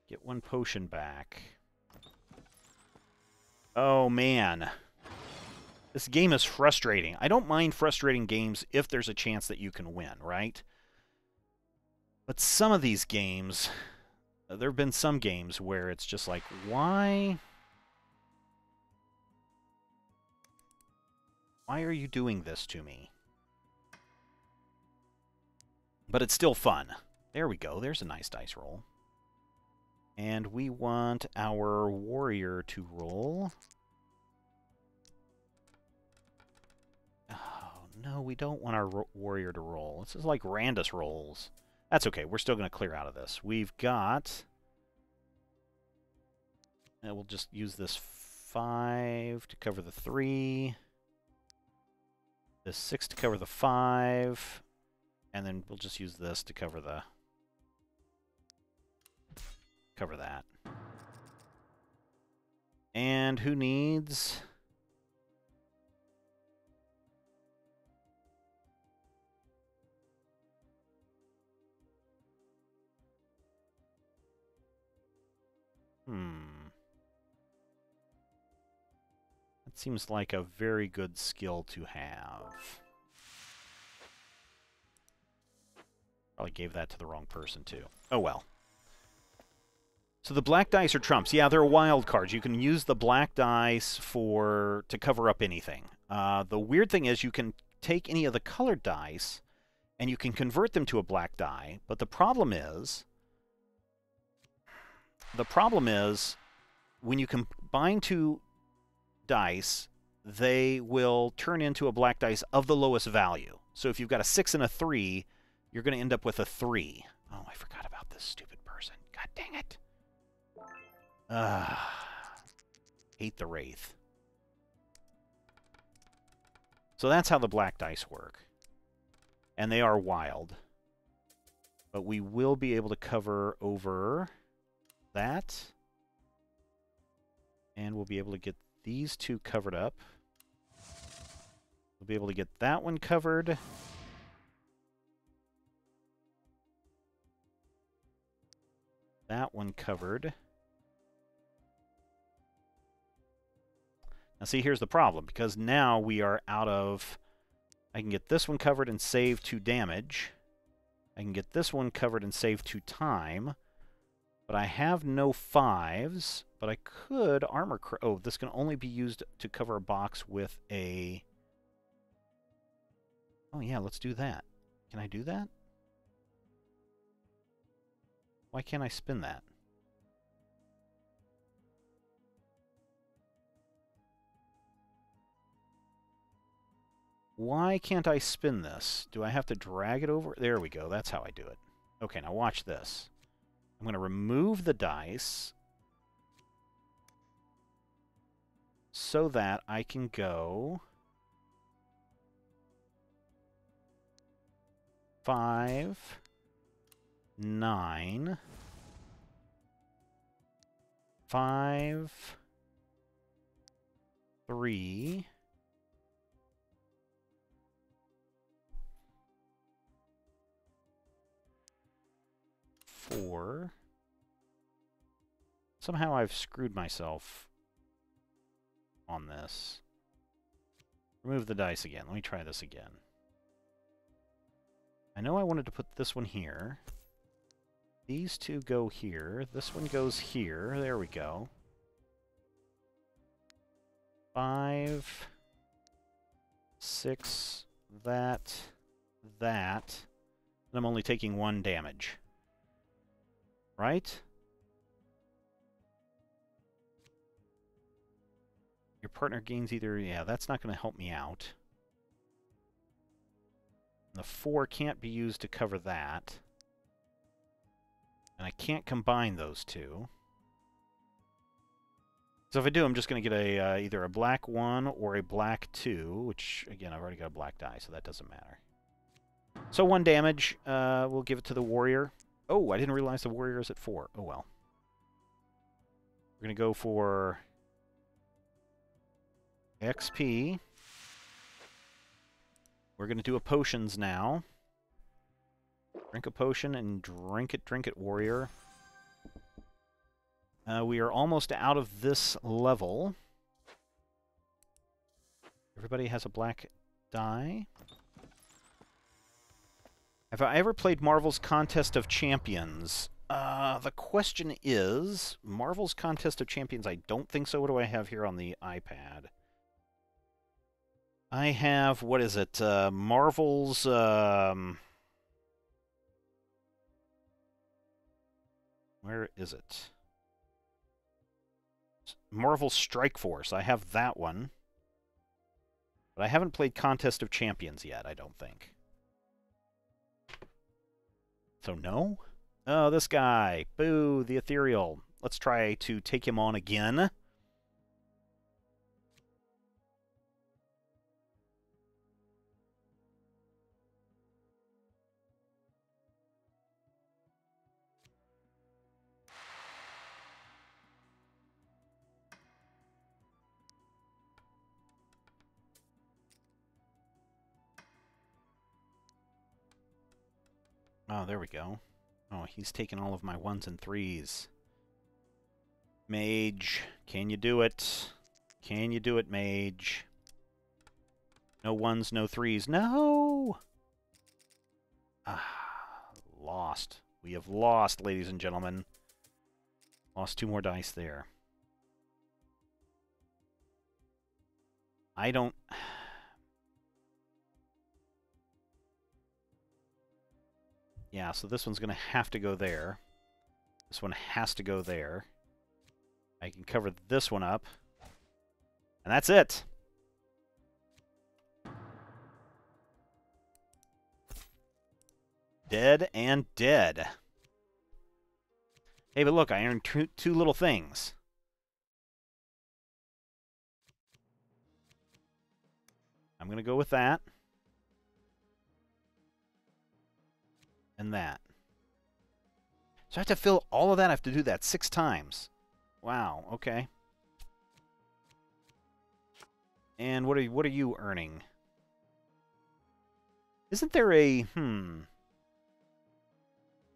Get 1 potion back. Oh, man. This game is frustrating. I don't mind frustrating games if there's a chance that you can win, right? But some of these games, there have been some games where it's just like, why? Why are you doing this to me? But it's still fun. There we go. There's a nice dice roll. And we want our warrior to roll. Oh, no, we don't want our warrior to roll. This is like Randus rolls. That's okay. We're still going to clear out of this. We've got... And we'll just use this 5 to cover the 3. This 6 to cover the 5. And then we'll just use this to cover the cover that. And who needs... That seems like a very good skill to have. Probably gave that to the wrong person, too. Oh, well. So the black dice are trumps. Yeah, they're wild cards. You can use the black dice to cover up anything. The weird thing is you can take any of the colored dice and you can convert them to a black die, but the problem is when you combine two dice, they will turn into a black dice of the lowest value. So if you've got a 6 and a 3, you're going to end up with a 3. Oh, I forgot about this stupid person. God dang it. Hate the Wraith. So that's how the black dice work. And they are wild. But we will be able to cover over that. And we'll be able to get these two covered up. We'll be able to get that one covered. That one covered. Now see, here's the problem, because now we are out of... I can get this one covered and save 2 damage. I can get this one covered and save 2 time. But I have no 5s, but I could armor... Oh, this can only be used to cover a box with a... Oh yeah, let's do that. Can I do that? Why can't I spin that? Why can't I spin this? Do I have to drag it over? There we go. That's how I do it. Okay, now watch this. I'm going to remove the dice so that I can go 5, 9, 5, 3, 4. Somehow I've screwed myself on this. Remove the dice again. Let me try this again. I know I wanted to put this one here. These two go here. This one goes here. There we go. 5, 6, that. And I'm only taking 1 damage. Right? Your partner gains either... Yeah, that's not going to help me out. The 4 can't be used to cover that. And I can't combine those two. So if I do, I'm just going to get a either a black 1 or a black 2, which, again, I've already got a black die, so that doesn't matter. So 1 damage. We'll give it to the warrior. Oh, I didn't realize the warrior is at 4. Oh, well. We're going to go for XP. We're going to do a potions now. Drink a potion and drink it, warrior. We are almost out of this level. Everybody has a black die. Have I ever played Marvel's Contest of Champions? The question is, Marvel's Contest of Champions, I don't think so. What do I have here on the iPad? I have, what is it? Marvel's... Where is it? Marvel Strike Force. I have that one. But I haven't played Contest of Champions yet, I don't think. So no? Oh, this guy. Boo, the Ethereal. Let's try to take him on again. Oh, there we go. Oh, he's taking all of my 1s and 3s. Mage, can you do it? Can you do it, Mage? No 1s, no 3s. No! Lost. We have lost, ladies and gentlemen. Lost 2 more dice there. I don't... Yeah, so this one's going to have to go there. This one has to go there. I can cover this one up. And that's it. Dead and dead. Hey, but look, I earned two little things. I'm going to go with that. And that. So I have to fill all of that. I have to do that 6 times. Wow, okay. And what are you earning? Isn't there a...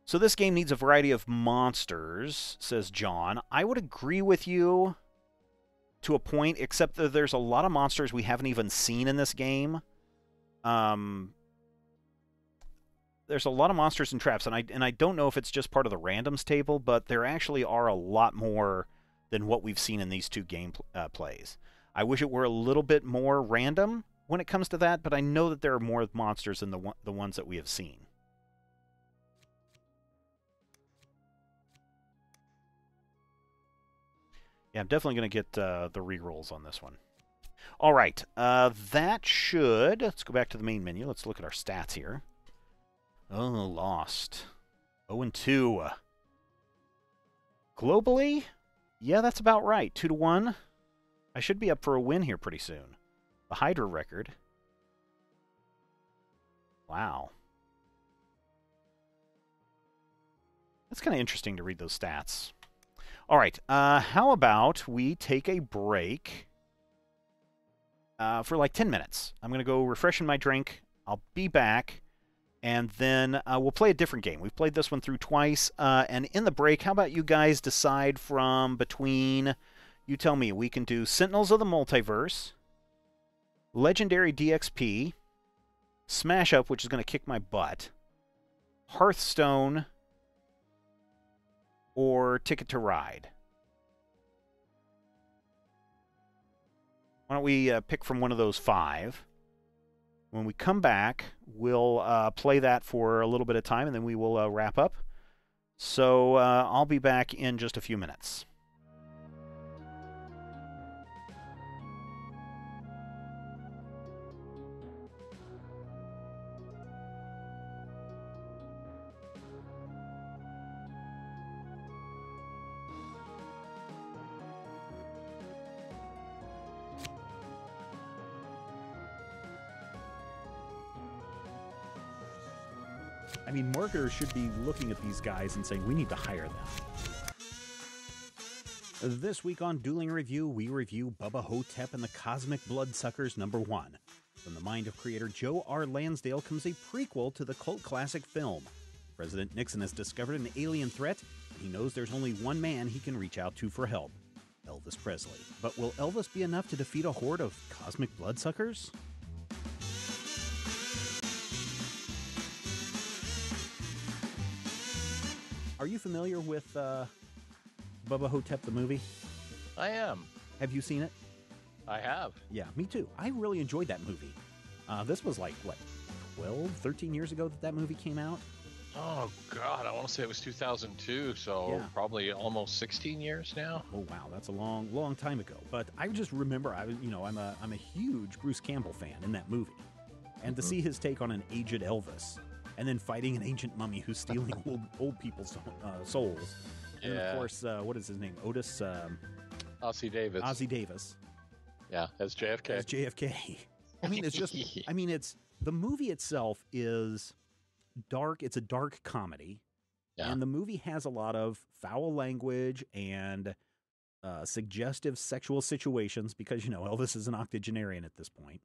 So this game needs a variety of monsters, says John. I would agree with you to a point, except that there's a lot of monsters we haven't even seen in this game. There's a lot of monsters and traps, and I don't know if it's just part of the randoms table, but there actually are a lot more than what we've seen in these 2 game plays. I wish it were a little bit more random when it comes to that, but I know that there are more monsters than the ones that we have seen. Yeah, I'm definitely going to get the rerolls on this one. All right, that should... Let's go back to the main menu. Let's look at our stats here. Oh, lost. 0-2. Globally? Yeah, that's about right. 2-1. I should be up for a win here pretty soon. The Hydra record. Wow. That's kind of interesting to read those stats. All right, how about we take a break for like 10 minutes. I'm going to go refreshing my drink. I'll be back. And then we'll play a different game. We've played this one through twice. And in the break, how about you guys decide from between... You tell me. We can do Sentinels of the Multiverse, Legendary DXP, Smash Up, which is going to kick my butt, Hearthstone, or Ticket to Ride. Why don't we pick from one of those 5? When we come back, we'll play that for a little bit of time, and then we will wrap up. So I'll be back in just a few minutes. I mean, marketers should be looking at these guys and saying, we need to hire them. This week on Dueling Review, we review Bubba Ho-Tep and the Cosmic Bloodsuckers #1. From the mind of creator Joe R. Lansdale comes a prequel to the cult classic film. President Nixon has discovered an alien threat, and he knows there's only one man he can reach out to for help: Elvis Presley. But will Elvis be enough to defeat a horde of cosmic bloodsuckers? Are you familiar with Bubba Ho-Tep, the movie? I am. Have you seen it? I have. Yeah, me too. I really enjoyed that movie. This was like, what, 12, 13 years ago that movie came out? Oh, God. I want to say it was 2002, so yeah. Probably almost 16 years now. Oh, wow. That's a long, long time ago. But I just remember, I'm a huge Bruce Campbell fan in that movie. And to see his take on an aged Elvis, and then fighting an ancient mummy who's stealing old people's souls. And yeah. Of course, what is his name? Otis... Ossie Davis. Ossie Davis. Yeah, as JFK. As JFK. I mean, it's just... I mean, it's... The movie itself is dark. It's a dark comedy. Yeah. And the movie has a lot of foul language and suggestive sexual situations because, Elvis is an octogenarian at this point.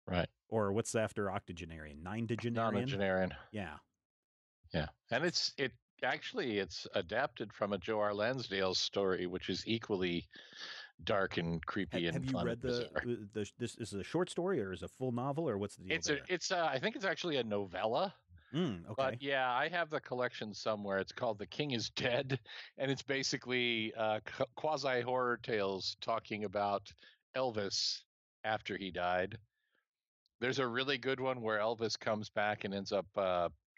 Right. Or what's after octogenarian? Nonagenarian? Nonagenarian. Yeah. Yeah, and it's adapted from a Joe R. Lansdale story, which is equally dark and creepy Have and you fun read and bizarre. this is a short story or is it a full novel or what's the deal there? I think it's actually a novella. But Okay. yeah, I have the collection somewhere. It's called The King is Dead, and it's basically quasi horror tales talking about Elvis after he died. There's a really good one where Elvis comes back and ends up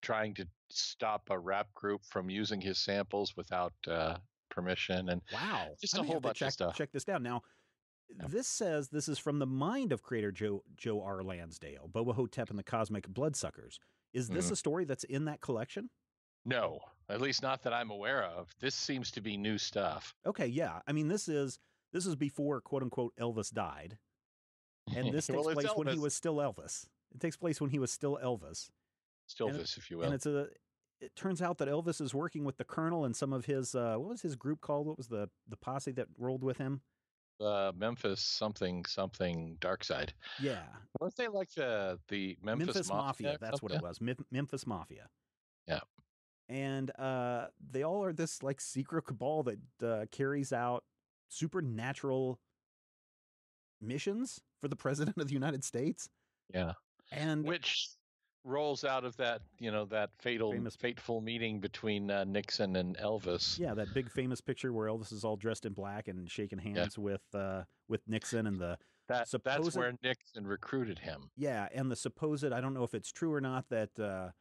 trying to stop a rap group from using his samples without permission, and Wow. just I a may whole have to bunch of stuff. check this down. Now, Yeah. this says this is from the mind of creator Joe R. Lansdale, Boba Hotep and the Cosmic Bloodsuckers. Is this Mhm. a story that's in that collection? No, at least not that I'm aware of. This seems to be new stuff. Okay, yeah. I mean, this is before quote unquote Elvis died, and this takes Well, it's place when he Elvis. was still Elvis. It takes place when he was still Elvis, and Stillvis, if you and will. it turns out that Elvis is working with the Colonel and some of his what was his group called? What was the posse that rolled with him? Memphis something Dark Side. Yeah, Weren't they like the Memphis Mafia? That's what it was. Memphis Mafia. Yeah. And they all are this like secret cabal that carries out supernatural missions for the president of the United States. Yeah. And which rolls out of that, that fateful meeting between Nixon and Elvis. Yeah, that big famous picture where Elvis is all dressed in black and shaking hands with Nixon and that's where Nixon recruited him. Yeah, and the supposed, I don't know if it's true or not, that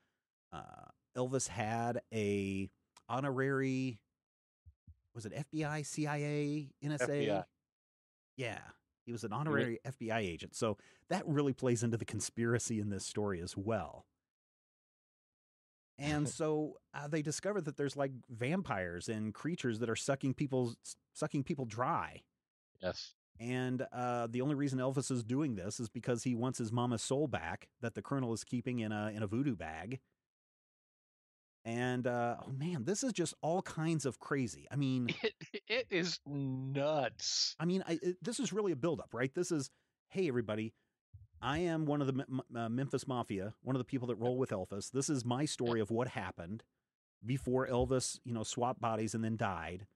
Elvis had a honorary, was it FBI, CIA, NSA? FBI. Yeah, he was an honorary FBI agent. So that really plays into the conspiracy in this story as well. And so they discover that there's like vampires and creatures that are sucking people dry. Yes. And the only reason Elvis is doing this is because he wants his mama's soul back that the Colonel is keeping in a voodoo bag. And oh man, this is just all kinds of crazy. I mean, it is nuts. I mean, this is really a buildup, right? This is, hey everybody, I am one of the Memphis Mafia, one of the people that roll with Elvis. This is my story of what happened before Elvis, swapped bodies and then died.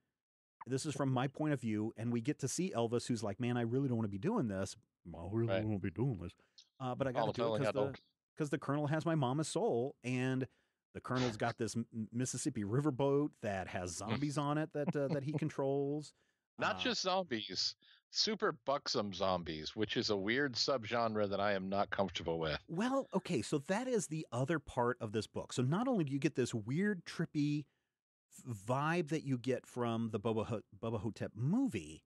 This is from my point of view, and we get to see Elvis, who's like, "Man, I really don't want to be doing this. I really don't want to be doing this, but I got to do it because the Colonel has my mama's soul, and the Colonel's got this Mississippi riverboat that has zombies on it that he controls. Not just zombies, super buxom zombies, which is a weird subgenre that I am not comfortable with. Well, okay, so that is the other part of this book. So not only do you get this weird, trippy vibe that you get from the Boba Hotep movie,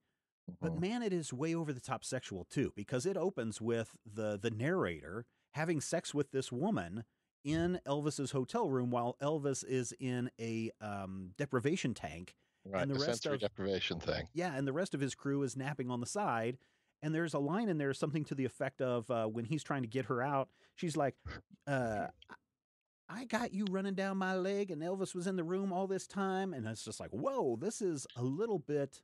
but man, it is way over the top sexual too, because it opens with the narrator having sex with this woman in Elvis's hotel room while Elvis is in a deprivation tank. Right, and the sensory deprivation thing. Yeah, and the rest of his crew is napping on the side. And there's a line in there, something to the effect of when he's trying to get her out, she's like, I got you running down my leg, and Elvis was in the room all this time. And it's just like, whoa, this is a little bit.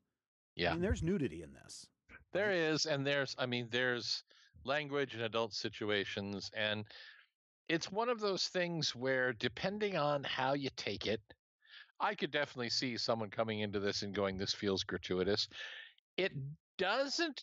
Yeah. I mean, there's nudity in this. There is, and there's language in adult situations, and it's one of those things where, depending on how you take it, I could definitely see someone coming into this and going, this feels gratuitous. It doesn't.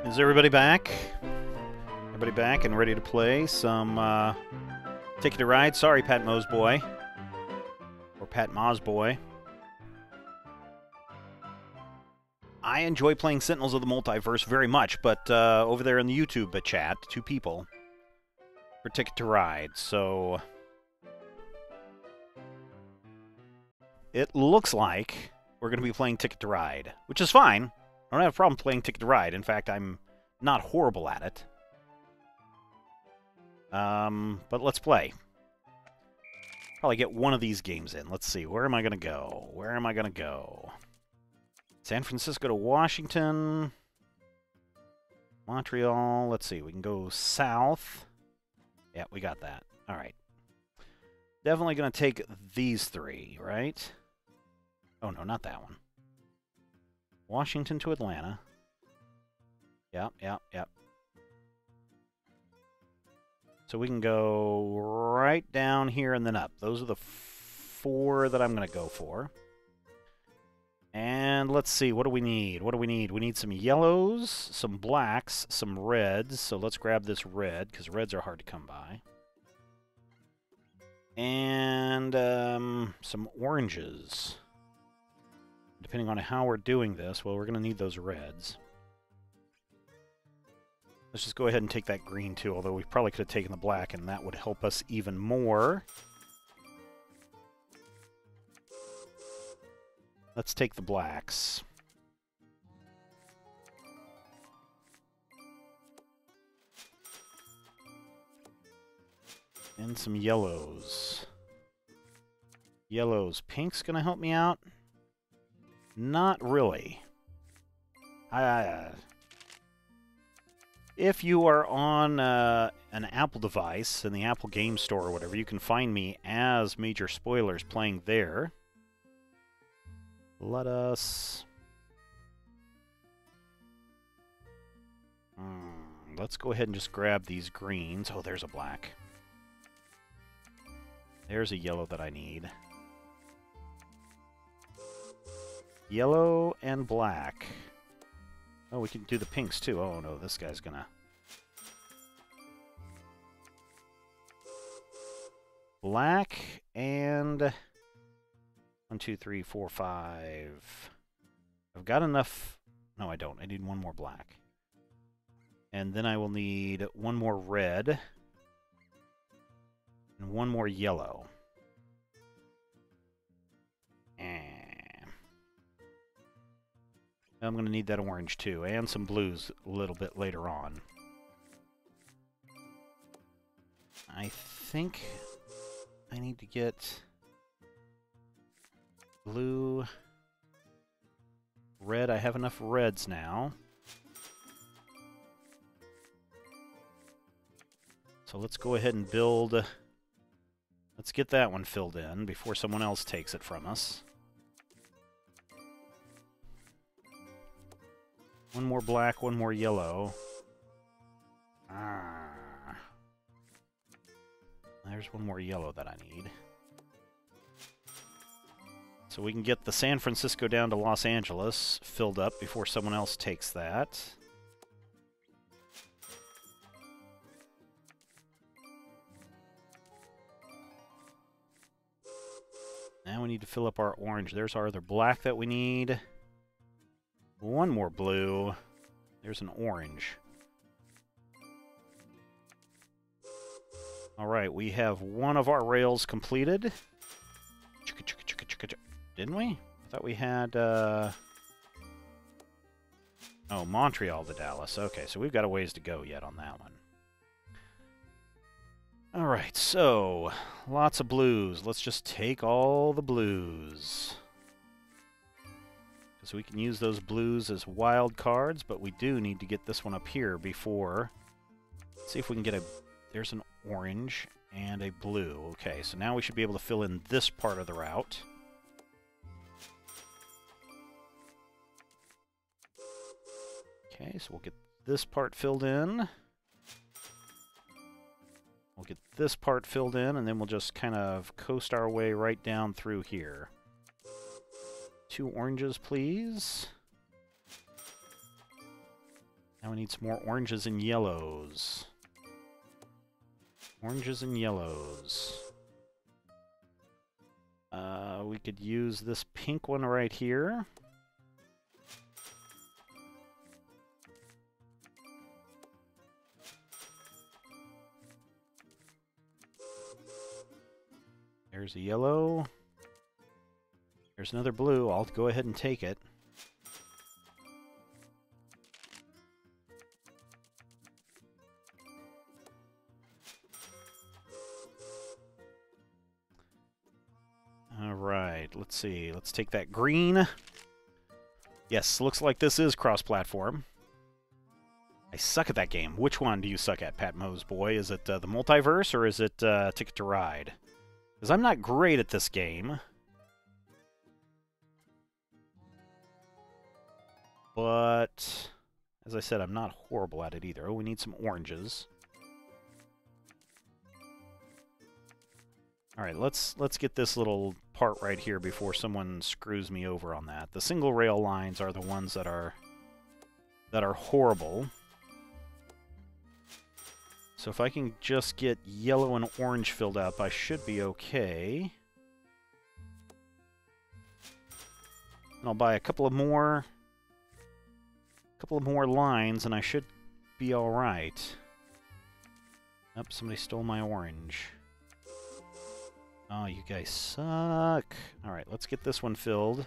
Is everybody back? Everybody back and ready to play some Ticket to Ride? Sorry, Pat Mo's boy. Or Pat Ma's boy. I enjoy playing Sentinels of the Multiverse very much, but over there in the YouTube chat, 2 people for Ticket to Ride, so it looks like we're going to be playing Ticket to Ride, which is fine. I don't have a problem playing Ticket to Ride. In fact, I'm not horrible at it. But let's play. Probably get one of these games in. Let's see. Where am I going to go? Where am I going to go? San Francisco to Washington. Montreal. Let's see. We can go south. Yeah, we got that. All right. Definitely going to take these 3, right? Oh, no, not that one. Washington to Atlanta. Yep. So we can go right down here and then up. Those are the 4 that I'm going to go for. And let's see, what do we need? What do we need? We need some yellows, some blacks, some reds. So let's grab this red, because reds are hard to come by. And some oranges. Depending on how we're doing this, well, we're going to need those reds. Let's just go ahead and take that green, too, although we probably could have taken the black, and that would help us even more. Let's take the blacks. And some yellows. Yellows. Pink's going to help me out? Not really. If you are on an Apple device in the Apple Game Store or whatever, you can find me as Major Spoilers playing there. Let us... let's go ahead and just grab these greens. Oh, there's a black. There's a yellow that I need. Yellow and black. Oh, we can do the pinks too. Oh no, this guy's gonna... Black and... 1, 2, 3, 4, 5. I've got enough... No, I don't. I need one more black. And then I will need one more red. And one more yellow. I'm going to need that orange too, and some blues a little bit later on. I think I need to get blue, red. I have enough reds now. So let's go ahead and build... Let's get that one filled in before someone else takes it from us. One more black, one more yellow. There's one more yellow that I need. So we can get the San Francisco down to Los Angeles filled up before someone else takes that. Now we need to fill up our orange. There's our other black that we need. One more blue. There's an orange. Alright, we have one of our rails completed. Didn't we? I thought we had, Oh, Montreal to Dallas. Okay, so we've got a ways to go yet on that one. Alright, so, lots of blues. Let's just take all the blues. So we can use those blues as wild cards, but we do need to get this one up here before. Let's see if we can get a... There's an orange and a blue. Okay, so now we should be able to fill in this part of the route. Okay, so we'll get this part filled in. We'll get this part filled in, and then we'll just kind of coast our way right down through here. 2 oranges, please. Now we need some more oranges and yellows. Oranges and yellows. We could use this pink one right here. There's a yellow. There's another blue. I'll go ahead and take it. All right, let's see. Let's take that green. Yes, looks like this is cross-platform. I suck at that game. Which one do you suck at, Pat Moe's boy? Is it the Multiverse or is it Ticket to Ride? Because I'm not great at this game. But, as I said, I'm not horrible at it either. Oh, we need some oranges. All right, let's get this little part right here before someone screws me over on that. The single rail lines are the ones that are horrible. So if I can just get yellow and orange filled up, I should be okay. And I'll buy a couple of more lines, and I should be all right. Oh, somebody stole my orange. Oh, you guys suck. All right, let's get this one filled.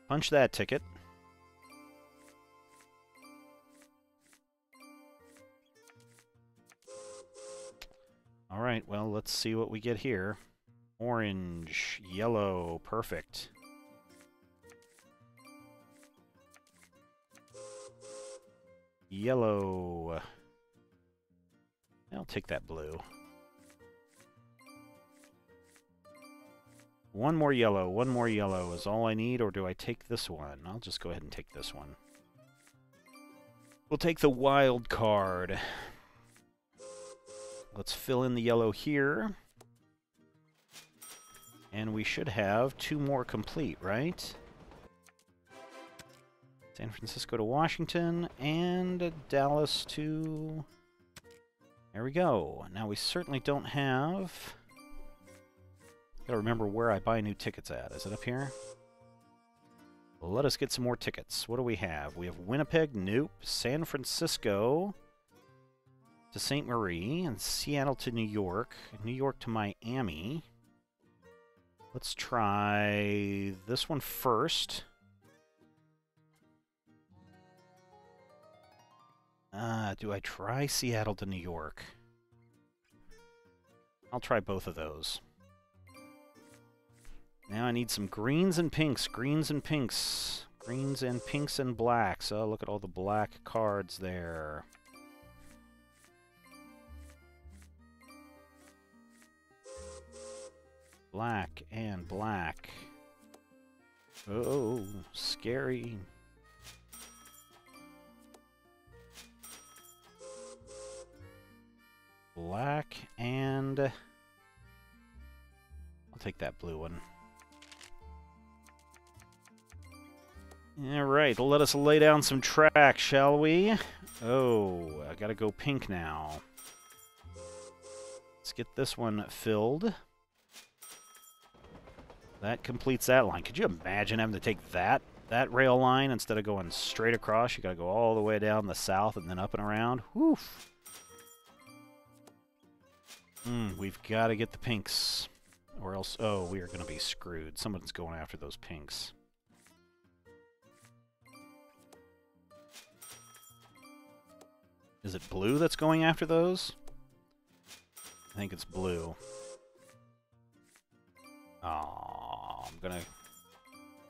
Punch that ticket. All right, well, let's see what we get here. Orange, yellow, perfect. Yellow. I'll take that blue. One more yellow is all I need, or do I take this one? I'll just go ahead and take this one. We'll take the wild card. Let's fill in the yellow here. And we should have 2 more complete, right? San Francisco to Washington, and Dallas to... There we go. Now we certainly don't have... Gotta remember where I buy new tickets at. Is it up here? Well, let us get some more tickets. What do we have? We have Winnipeg, nope. San Francisco to St. Marie, and Seattle to New York to Miami. Let's try this one first. Do I try Seattle to New York? I'll try both of those. Now I need some greens and pinks, greens and pinks. Greens and pinks and blacks. Oh, look at all the black cards there. Black and black. Oh, scary. Black and... I'll take that blue one. Alright, let us lay down some tracks, shall we? Oh, I gotta go pink now. Let's get this one filled. That completes that line. Could you imagine having to take that rail line instead of going straight across? You gotta go all the way down the south and then up and around. Whew. We've got to get the pinks, or else, oh, we are going to be screwed. Someone's going after those pinks. Is it blue that's going after those? I think it's blue. Oh, I'm going to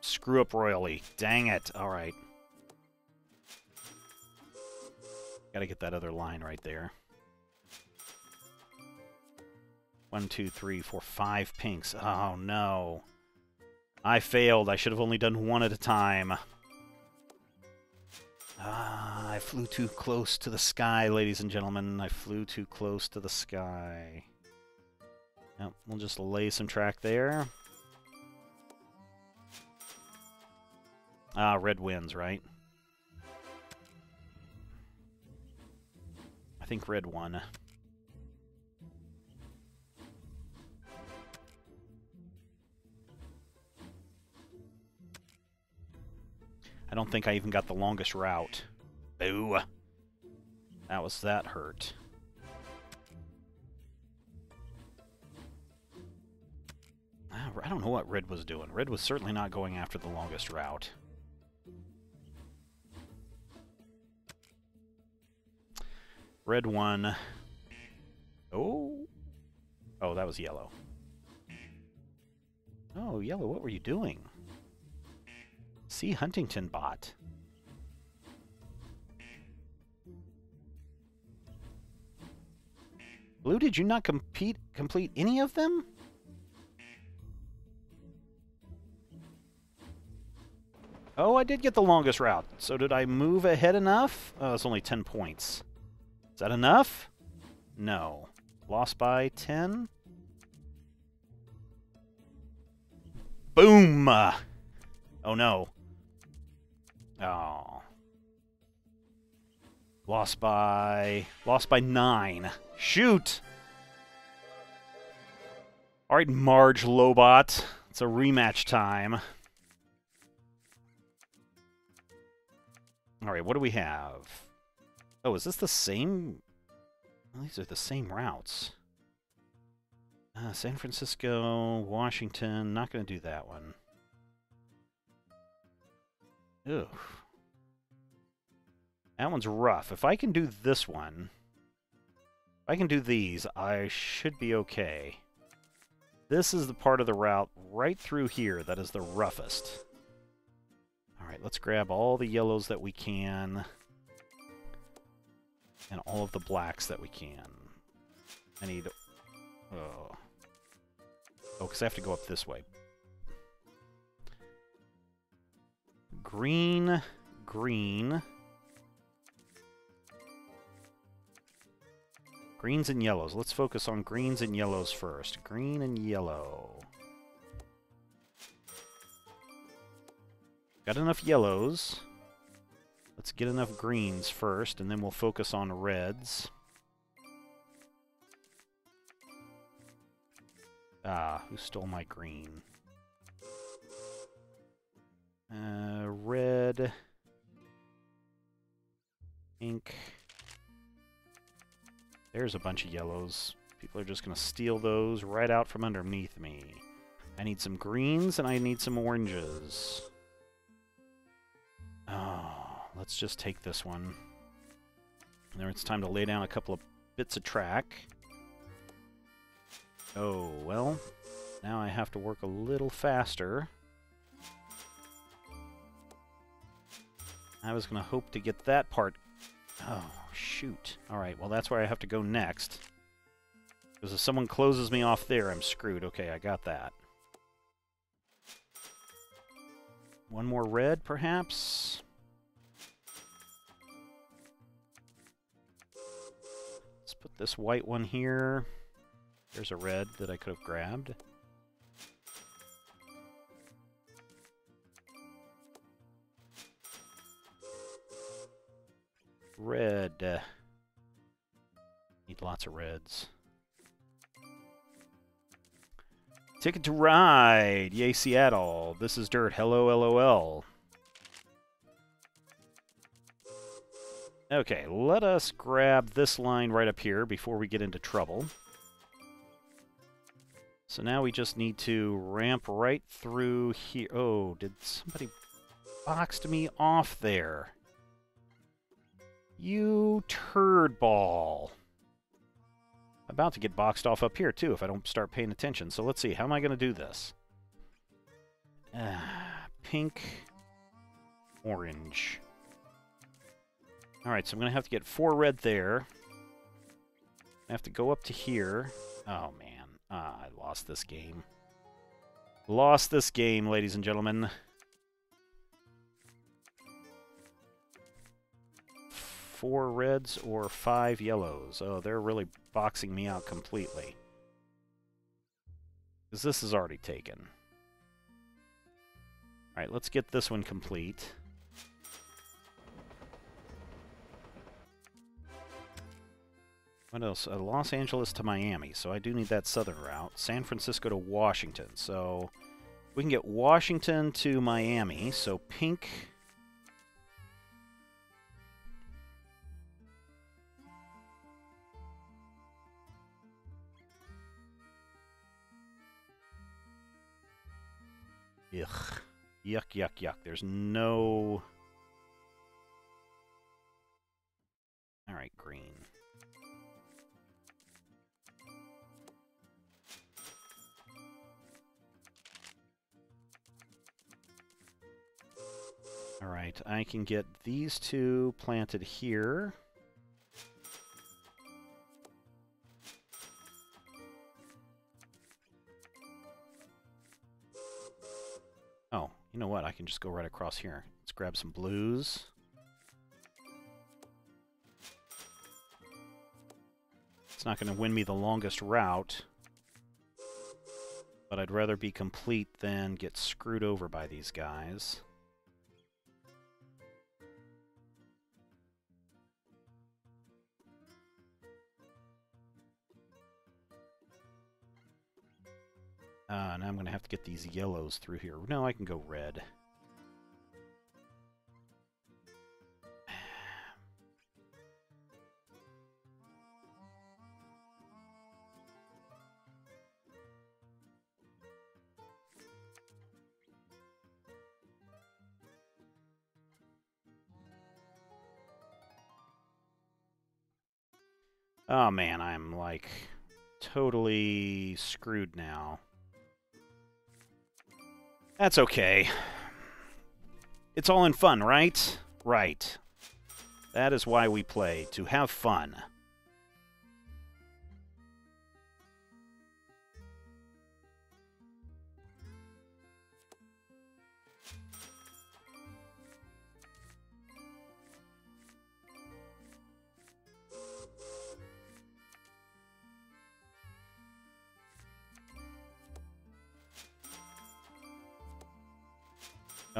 screw up royally. Dang it. All right. Got to get that other line right there. 1, 2, 3, 4, 5 pinks. Oh, no. I failed. I should have only done one at a time. Ah, I flew too close to the sky, ladies and gentlemen. I flew too close to the sky. Yep, we'll just lay some track there. Red wins, right? I think red won. I don't think I even got the longest route. Boo. That hurt. I don't know what red was doing. Red was certainly not going after the longest route. Red won. Oh. Oh, that was yellow. Oh, yellow, what were you doing? See Huntington bot. Blue, did you not complete any of them? Oh, I did get the longest route. So did I move ahead enough? Oh, it's only 10 points. Is that enough? No. Lost by 10? Boom! Oh, no. Oh. Lost by 9. Shoot! Alright, Marge Lobot. It's a rematch time. Alright, what do we have? Oh, is this the same? Well, these are the same routes. San Francisco, Washington. Not going to do that one. Ugh. That one's rough. If I can do this one, if I can do these, I should be okay. This is the part of the route right through here that is the roughest. Alright, let's grab all the yellows that we can. And all of the blacks that we can. I need... Oh, because I have to go up this way. Green, green. Greens and yellows. Let's focus on greens and yellows first. Green and yellow. Got enough yellows. Let's get enough greens first, and then we'll focus on reds. Ah, who stole my green? Red. Pink. There's a bunch of yellows. People are just going to steal those right out from underneath me. I need some greens, and I need some oranges. Oh, let's just take this one. And then it's time to lay down a couple of bits of track. Oh, well, now I have to work a little faster. I was going to hope to get that part. Oh, shoot. Alright, well, that's where I have to go next. Because if someone closes me off there, I'm screwed. Okay, I got that. One more red, perhaps? Let's put this white one here. There's a red that I could have grabbed. Red. Need lots of reds. Ticket to Ride! Yay, Seattle. This is Dirt. Hello, LOL. Okay, let us grab this line right up here before we get into trouble. So now we just need to ramp right through here. Oh, did somebody boxed me off there? You turd ball. I'm about to get boxed off up here, too, if I don't start paying attention. So let's see. How am I going to do this? Pink. Orange. Alright, so I'm going to have to get 4 red there. I have to go up to here. Oh, man. I lost this game. Lost this game, ladies and gentlemen. 4 reds or 5 yellows. Oh, they're really boxing me out completely. Because this is already taken. Alright, let's get this one complete. What else? Los Angeles to Miami, so I do need that southern route. San Francisco to Washington, so we can get Washington to Miami, so pink... Ugh. Yuck, yuck, yuck. There's no... Alright, green. Alright, I can get these two planted here. Oh, you know what? I can just go right across here. Let's grab some blues. It's not going to win me the longest route, but I'd rather be complete than get screwed over by these guys. Now I'm going to have to get these yellows through here. No, I can go red. Oh man, I'm like totally screwed now. That's okay. It's all in fun, right? Right. That is why we play, to have fun.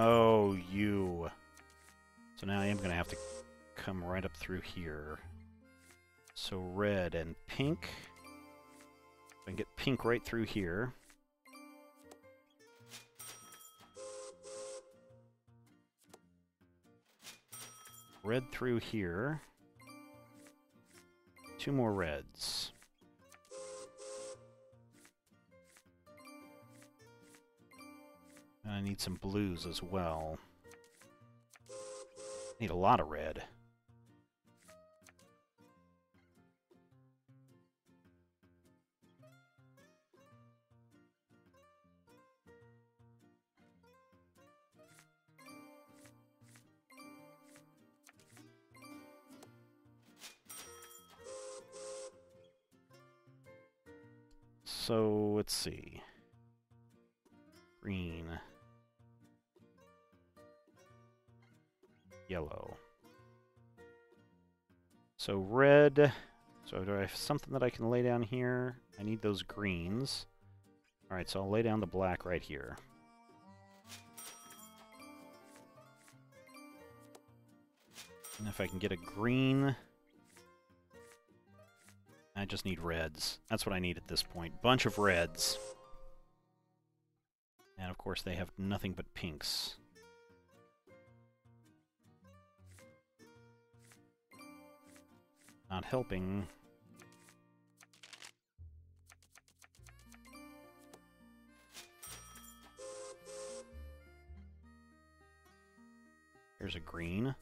Oh, you. So now I am going to have to come right up through here. So red and pink. I can get pink right through here. Red through here. Two more reds. And I need some blues as well. Need a lot of red. So, let's see. Green. Yellow. So red. So do I have something that I can lay down here? I need those greens. Alright, so I'll lay down the black right here. And if I can get a green... I just need reds. That's what I need at this point. Bunch of reds. And of course they have nothing but pinks. Not helping. Here's a green.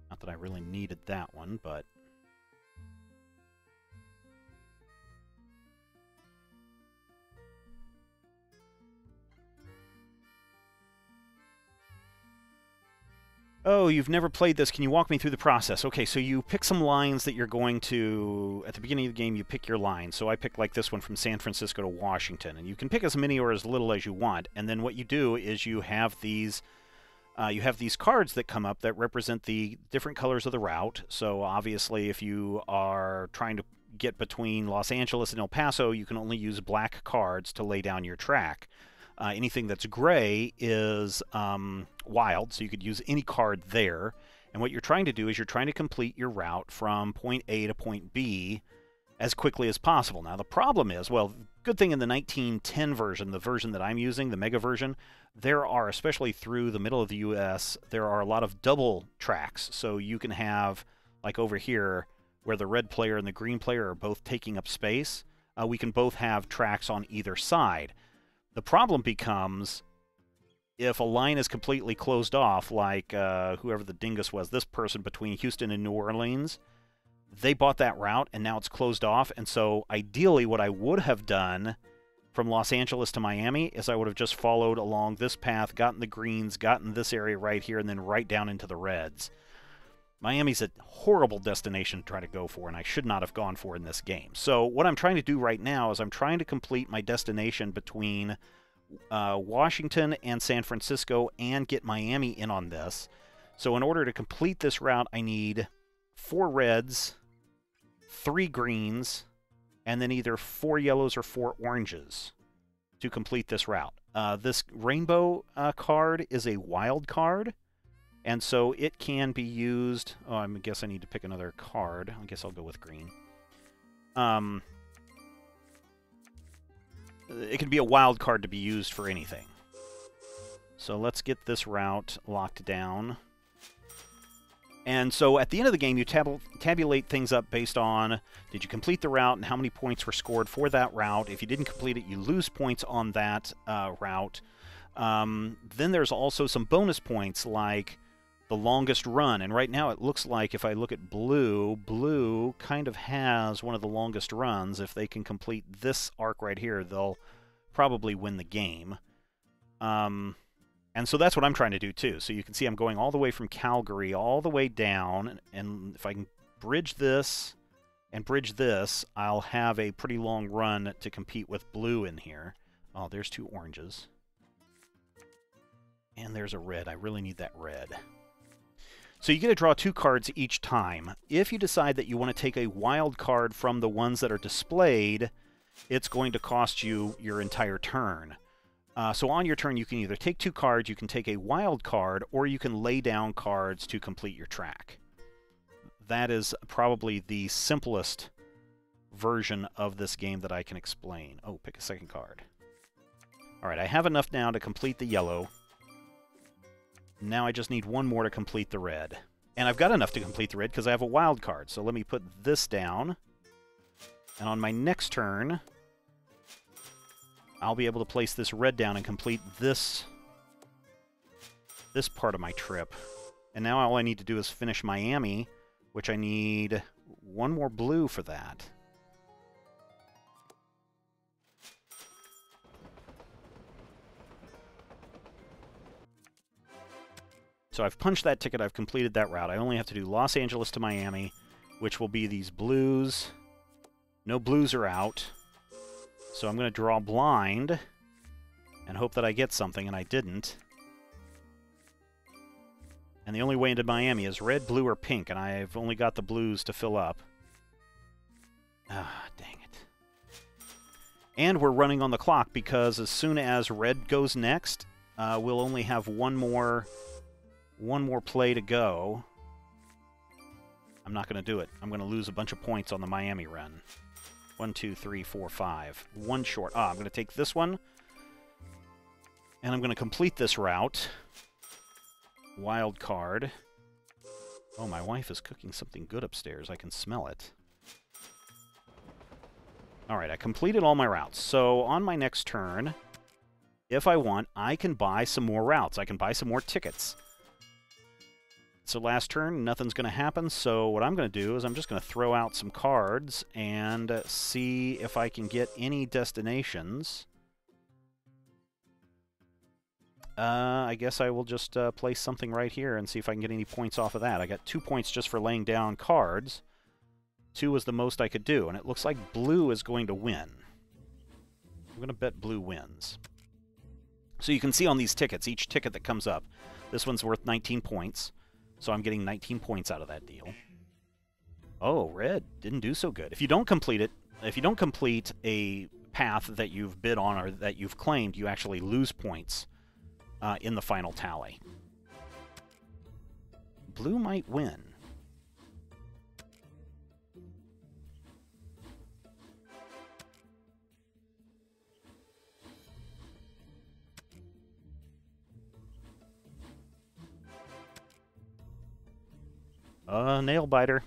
Not that I really needed that one, but... Oh, you've never played this. Can you walk me through the process? Okay, so you pick some lines that you're going to... At the beginning of the game, you pick your line. So I picked like this one from San Francisco to Washington. And you can pick as many or as little as you want. And then what you do is you have these cards that come up that represent the different colors of the route. So obviously, if you are trying to get between Los Angeles and El Paso, you can only use black cards to lay down your track. Anything that's gray is wild, so you could use any card there. And what you're trying to do is you're trying to complete your route from point A to point B as quickly as possible. Now, the problem is, well, good thing in the 1910 version, the version that I'm using, the Mega version, there are, especially through the middle of the US, there are a lot of double tracks. So you can have, like over here, where the red player and the green player are both taking up space, we can both have tracks on either side. The problem becomes if a line is completely closed off, like whoever the dingus was, this person between Houston and New Orleans, they bought that route and now it's closed off. And so ideally what I would have done from Los Angeles to Miami is I would have just followed along this path, gotten the greens, gotten this area right here, and then right down into the reds. Miami's a horrible destination to try to go for, and I should not have gone for in this game. So what I'm trying to do right now is I'm trying to complete my destination between Washington and San Francisco and get Miami in on this. So in order to complete this route, I need 4 reds, 3 greens, and then either 4 yellows or 4 oranges to complete this route. This rainbow card is a wild card, and so it can be used... Oh, I guess I need to pick another card. I guess I'll go with green. It can be a wild card to be used for anything. So let's get this route locked down. And so at the end of the game, you tabulate things up based on did you complete the route and how many points were scored for that route. If you didn't complete it, you lose points on that route. Then there's also some bonus points like the longest run. And right now it looks like if I look at blue, blue kind of has one of the longest runs. If they can complete this arc right here, they'll probably win the game. And so that's what I'm trying to do too. So you can see I'm going all the way from Calgary all the way down, and if I can bridge this and bridge this, I'll have a pretty long run to compete with blue in here. Oh, there's 2 oranges. And there's a red. I really need that red. So you get to draw 2 cards each time. If you decide that you want to take a wild card from the ones that are displayed, it's going to cost you your entire turn. So on your turn, you can either take 2 cards, you can take a wild card, or you can lay down cards to complete your track. That is probably the simplest version of this game that I can explain. Oh, pick a second card. All right, I have enough now to complete the yellow. Now I just need 1 more to complete the red. And I've got enough to complete the red because I have a wild card. So let me put this down. And on my next turn, I'll be able to place this red down and complete this part of my trip. And now all I need to do is finish Miami, which I need 1 more blue for that. So I've punched that ticket, I've completed that route. I only have to do Los Angeles to Miami, which will be these blues. No blues are out. So I'm going to draw blind and hope that I get something, and I didn't. And the only way into Miami is red, blue, or pink, and I've only got the blues to fill up. Ah, dang it. And we're running on the clock because as soon as red goes next, we'll only have one more play to go. I'm not going to do it. I'm going to lose a bunch of points on the Miami run. 1, 2, 3, 4, 5. 1 short. I'm going to take this one. And I'm going to complete this route. Wild card. Oh, my wife is cooking something good upstairs. I can smell it. Alright, I completed all my routes. So on my next turn, if I want, I can buy some more routes. I can buy some more tickets. So last turn, nothing's going to happen, so what I'm going to do is I'm just going to throw out some cards and see if I can get any destinations. I guess I will just place something right here and see if I can get any points off of that. I got 2 points just for laying down cards. 2 was the most I could do, and it looks like blue is going to win. I'm going to bet blue wins. So you can see on these tickets, each ticket that comes up, this one's worth 19 points. So I'm getting 19 points out of that deal. Oh, red didn't do so good. If you don't complete it, if you don't complete a path that you've bid on or that you've claimed, you actually lose points in the final tally. Blue might win. Nail biter.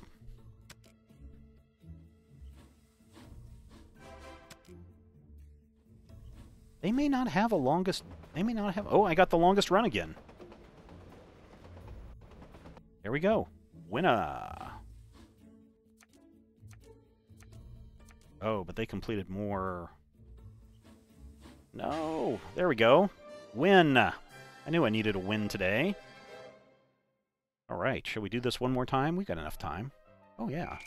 They may not have a longest... They may not have... Oh, I got the longest run again. There we go. Winner. Oh, but they completed more... No. There we go. Win. I knew I needed a win today. All right. Shall we do this one more time? We've got enough time. Oh, yeah.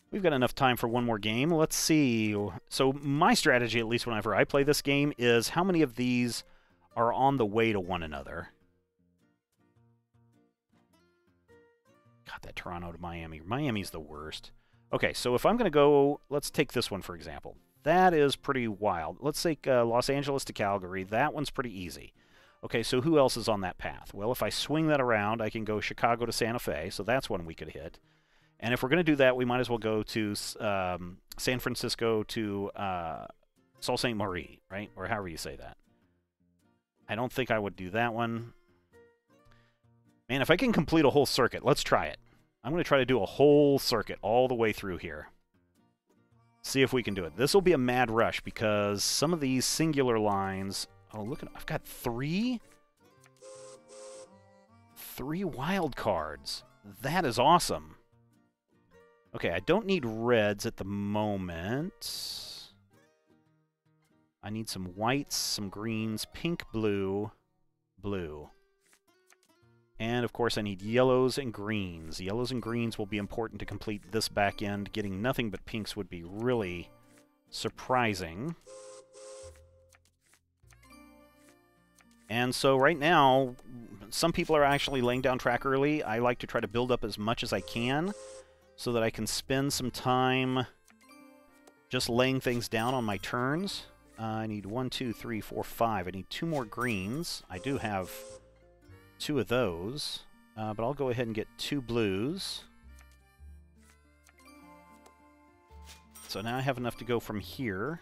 We've got enough time for one more game. Let's see. So my strategy, at least whenever I play this game, is how many of these are on the way to one another. God, that Toronto to Miami. Miami's the worst. Okay, so if I'm going to go... Let's take this one, for example. That is pretty wild. Let's take Los Angeles to Calgary. That one's pretty easy. Okay, so who else is on that path? Well, if I swing that around, I can go Chicago to Santa Fe, so that's one we could hit. And if we're going to do that, we might as well go to San Francisco to Sault Ste. Marie, right? Or however you say that. I don't think I would do that one. Man, if I can complete a whole circuit, let's try it. I'm going to try to do a whole circuit all the way through here. See if we can do it. This will be a mad rush because some of these singular lines... Oh, look at... I've got three wild cards. That is awesome. Okay, I don't need reds at the moment. I need some whites, some greens, pink, blue, blue. And, of course, I need yellows and greens. Yellows and greens will be important to complete this back end. Getting nothing but pinks would be really surprising. And so right now, some people are actually laying down track early. I like to try to build up as much as I can so that I can spend some time just laying things down on my turns. I need 1, 2, 3, 4, 5. I need 2 more greens. I do have 2 of those, but I'll go ahead and get 2 blues. So now I have enough to go from here.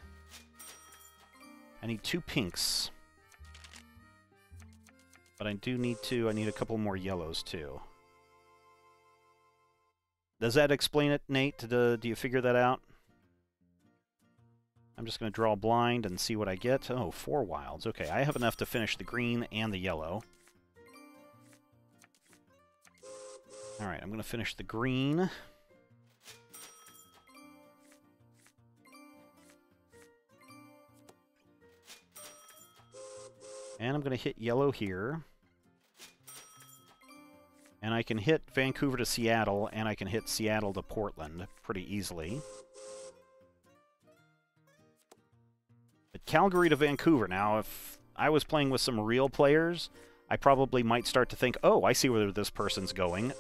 I need 2 pinks. But I do need I need a couple more yellows, too. Does that explain it, Nate? Do you figure that out? I'm just going to draw a blind and see what I get. Oh, 4 wilds. Okay, I have enough to finish the green and the yellow. All right, I'm going to finish the green. And I'm going to hit yellow here. And I can hit Vancouver to Seattle, and I can hit Seattle to Portland pretty easily. But Calgary to Vancouver. Now, if I was playing with some real players, I probably might start to think, oh, I see where this person's going,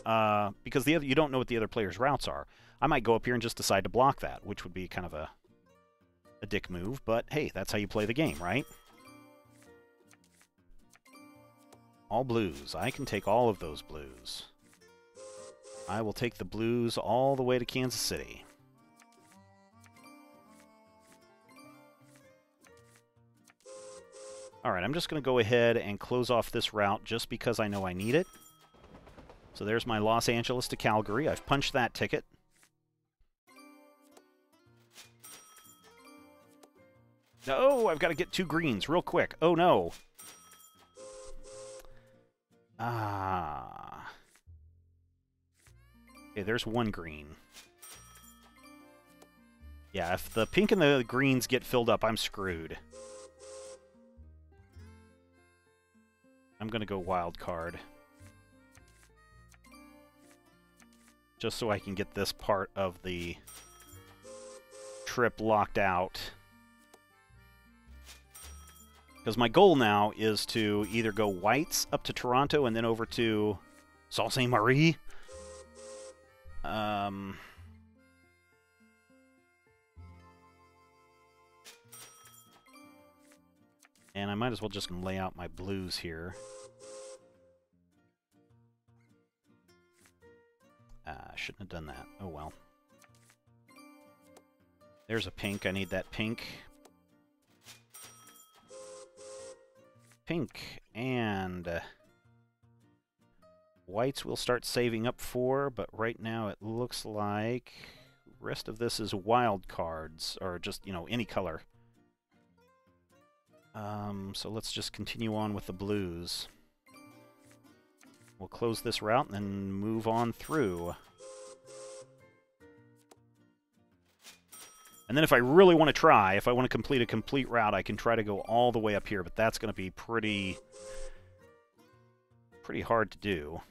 because you don't know what the other player's routes are. I might go up here and just decide to block that, which would be kind of a dick move, but hey, that's how you play the game, right? All blues. I can take all of those blues. I will take the blues all the way to Kansas City. Alright, I'm just going to go ahead and close off this route just because I know I need it. So there's my Los Angeles to Calgary. I've punched that ticket. No, I've got to get 2 greens real quick. Oh, no. Ah. Okay, there's 1 green. Yeah, if the pink and the greens get filled up, I'm screwed. I'm going to go wild card. Just so I can get this part of the trip locked out. Because my goal now is to either go whites up to Toronto and then over to Sault Ste. Marie. And I might as well just lay out my blues here. Shouldn't have done that. Oh well. There's a pink. I need that pink. Pink and whites we'll start saving up for, but right now it looks like the rest of this is wild cards, or just, you know, any color. So let's just continue on with the blues. We'll close this route and then move on through. And then if I really want to try, if I want to complete a complete route, I can try to go all the way up here, but that's going to be pretty hard to do.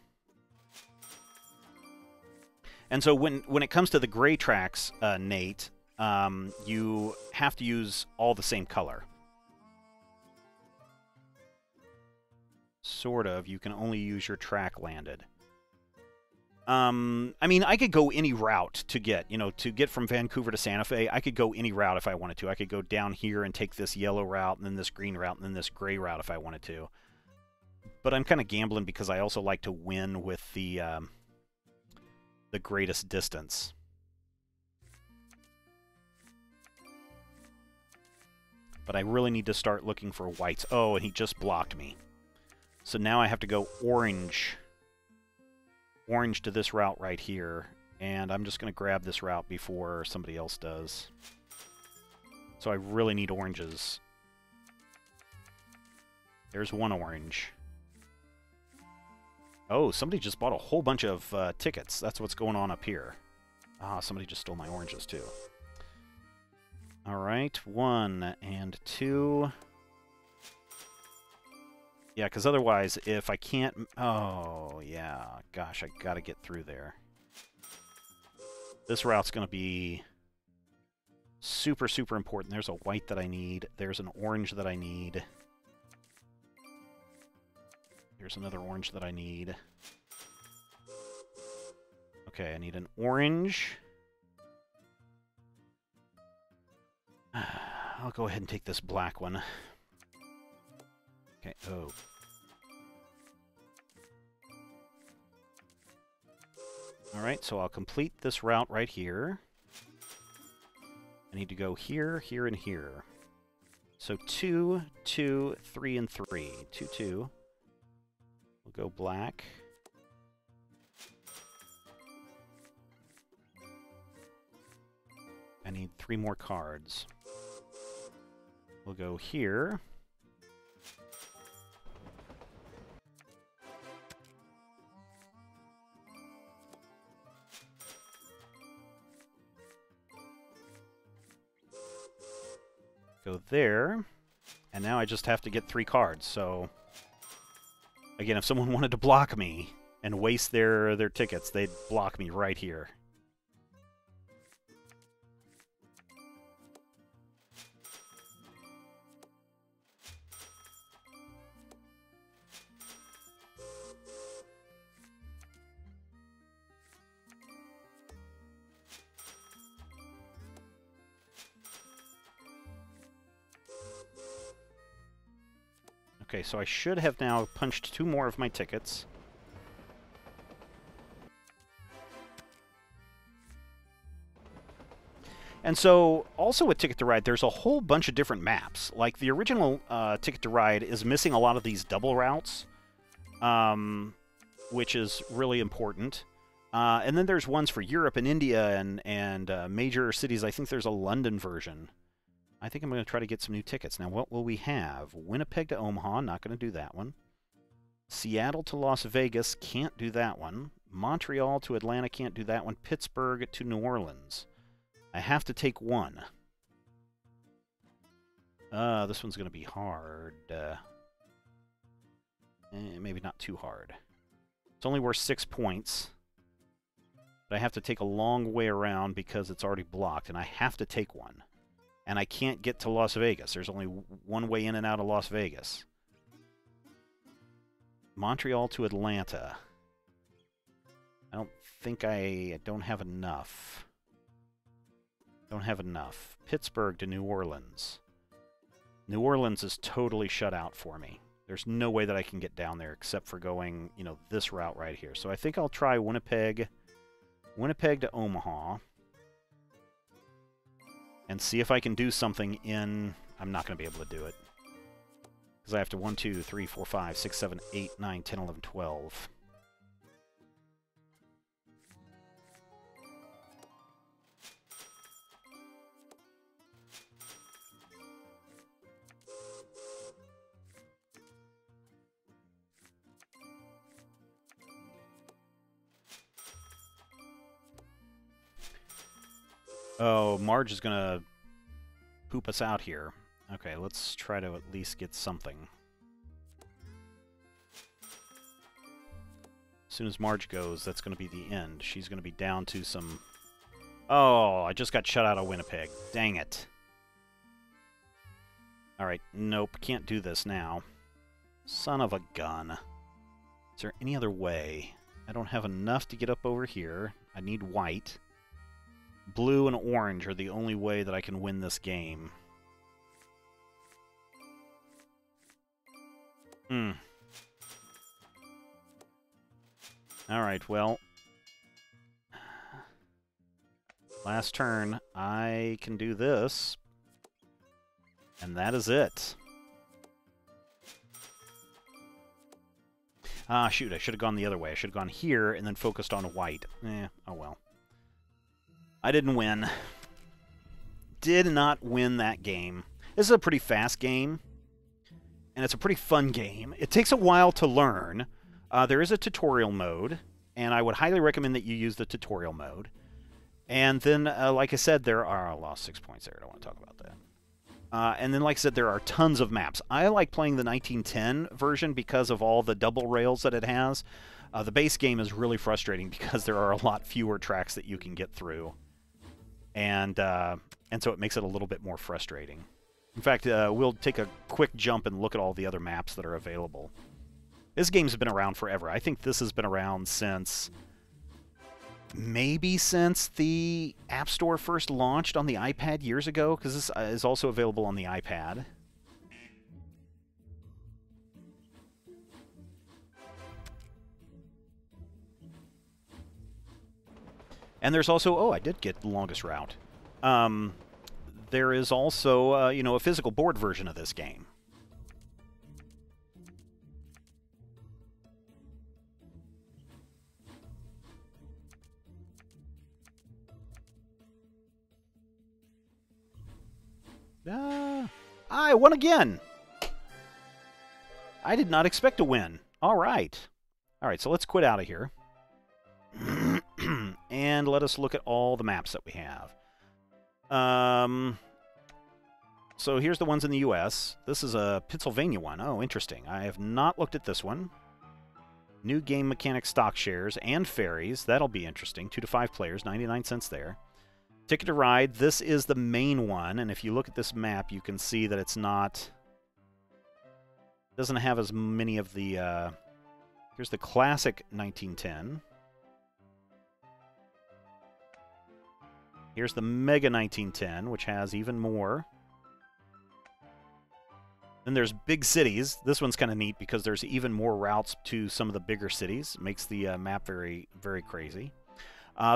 And so when it comes to the gray tracks, Nate, you have to use all the same color. Sort of. You can only use your track landed. I mean, I could go any route to get, you know, to get from Vancouver to Santa Fe. I could go any route if I wanted to. I could go down here and take this yellow route, and then this green route, and then this gray route if I wanted to. But I'm kind of gambling because I also like to win with the greatest distance. But I really need to start looking for whites. Oh, and he just blocked me. So now I have to go orange. Orange to this route right here, and I'm just going to grab this route before somebody else does. So I really need oranges. There's one orange. Oh, somebody just bought a whole bunch of tickets. That's what's going on up here. Ah, somebody just stole my oranges too. All right, 1 and 2. Yeah, because otherwise, if I can't... Oh, yeah. Gosh, I gotta get through there. This route's going to be super, super important. There's a white that I need. There's an orange that I need. Here's another orange that I need. Okay, I need an orange. I'll go ahead and take this black one. Okay, oh. Alright, so I'll complete this route right here. I need to go here, here, and here. So 2, 2, 3, and 3. 2, 2. We'll go black. I need 3 more cards. We'll go here. Go there, and now I just have to get 3 cards, so... Again, if someone wanted to block me and waste their tickets, they'd block me right here. Okay, so I should have now punched 2 more of my tickets. And so, also with Ticket to Ride, there's a whole bunch of different maps. Like, the original Ticket to Ride is missing a lot of these double routes, which is really important. And then there's ones for Europe and India and major cities. I think there's a London version. I think I'm going to try to get some new tickets. Now, what will we have? Winnipeg to Omaha, not going to do that one. Seattle to Las Vegas, can't do that one. Montreal to Atlanta, can't do that one. Pittsburgh to New Orleans. I have to take one. This one's going to be hard. Maybe not too hard. It's only worth 6 points. But I have to take a long way around because it's already blocked, and I have to take one. And I can't get to Las Vegas. There's only one way in and out of Las Vegas. Montreal to Atlanta. I don't think I don't have enough. Don't have enough. Pittsburgh to New Orleans. New Orleans is totally shut out for me. There's no way that I can get down there except for going, you know, this route right here. So I think I'll try Winnipeg to Omaha, and see if I can do something in... I'm not going to be able to do it, because I have to 1, 2, 3, 4, 5, 6, 7, 8, 9, 10, 11, 12. Oh, Marge is going to poop us out here. Okay, let's try to at least get something. As soon as Marge goes, that's going to be the end. She's going to be down to some... Oh, I just got shut out of Winnipeg. Dang it. Alright, nope, can't do this now. Son of a gun. Is there any other way? I don't have enough to get up over here. I need white. Blue and orange are the only way that I can win this game. Alright, well... Last turn, I can do this. And that is it. Ah, shoot, I should have gone the other way. I should have gone here and then focused on white. Oh well. I didn't win. Did not win that game. This is a pretty fast game, and it's a pretty fun game. It takes a while to learn. There is a tutorial mode, and I would highly recommend that you use the tutorial mode. And then, like I said, there are... I lost 6 points there. I don't want to talk about that. And then, like I said, there are tons of maps. I like playing the 1910 version because of all the double rails that it has. The base game is really frustrating because there are a lot fewer tracks that you can get through. And so it makes it a little bit more frustrating. In fact, we'll take a quick jump and look at all the other maps that are available. This game's been around forever. I think this has been around since... maybe since the App Store first launched on the iPad years ago, because this is also available on the iPad. And there's also... oh, I did get the longest route. There is also, you know, a physical board version of this game. I won again! I did not expect to win. All right. All right, so let's quit out of here. And let us look at all the maps that we have. So here's the ones in the U.S. This is a Pennsylvania one. Oh, interesting. I have not looked at this one. New game mechanic stock shares and ferries. That'll be interesting. 2 to 5 players, 99 cents there. Ticket to Ride. This is the main one, and if you look at this map, you can see that it's not... doesn't have as many of the... here's the classic 1910. Here's the Mega 1910, which has even more. Then there's big cities. This one's kind of neat because there's even more routes to some of the bigger cities. It makes the map very, very crazy.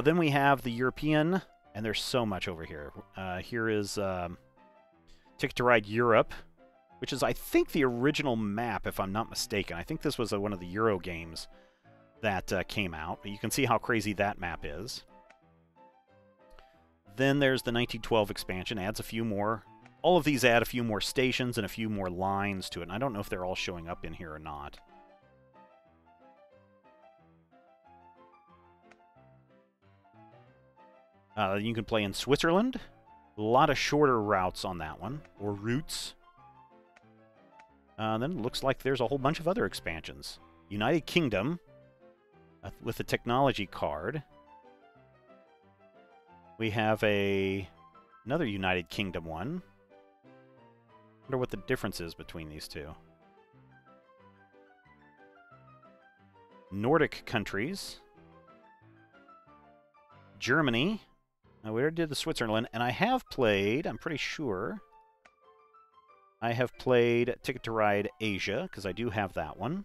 Then we have the European, and there's so much over here. Here is Ticket to Ride Europe, which is, I think, the original map, if I'm not mistaken. I think this was one of the Euro games that came out. But you can see how crazy that map is. Then there's the 1912 expansion, adds a few more. All of these add a few more stations and a few more lines to it, and I don't know if they're all showing up in here or not. You can play in Switzerland. A lot of shorter routes on that one, or routes. Then it looks like there's a whole bunch of other expansions. United Kingdom, with the technology card. We have another United Kingdom one. Wonder what the difference is between these two. Nordic countries. Germany. Now, we already did the Switzerland, and I have played, I'm pretty sure, I have played Ticket to Ride Asia, because I do have that one.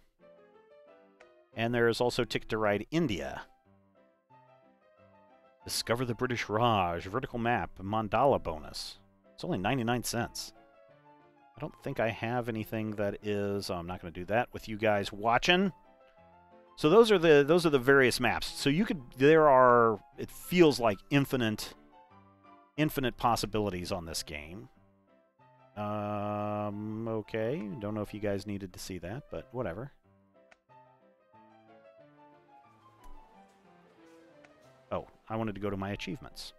And there is also Ticket to Ride India. Discover the British Raj, vertical map, mandala bonus. It's only 99 cents. I don't think I have anything that is... Oh, I'm not going to do that with you guys watching. So those are the various maps. So you could... There are... It feels like infinite possibilities on this game. Okay. Don't know if you guys needed to see that, but whatever. Oh, I wanted to go to my achievements.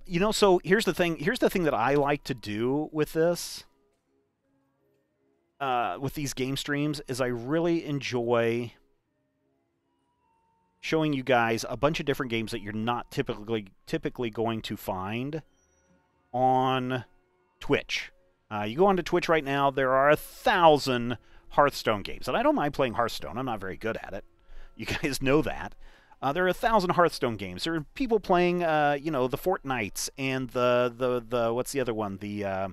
You know, so here's the thing that I like to do with this, with these game streams, is I really enjoy showing you guys a bunch of different games that you're not typically going to find on Twitch. You go onto Twitch right now, there are 1,000 Hearthstone games. And I don't mind playing Hearthstone. I'm not very good at it. You guys know that. There are 1,000 Hearthstone games. There are people playing, you know, the Fortnites and the what's the other one? The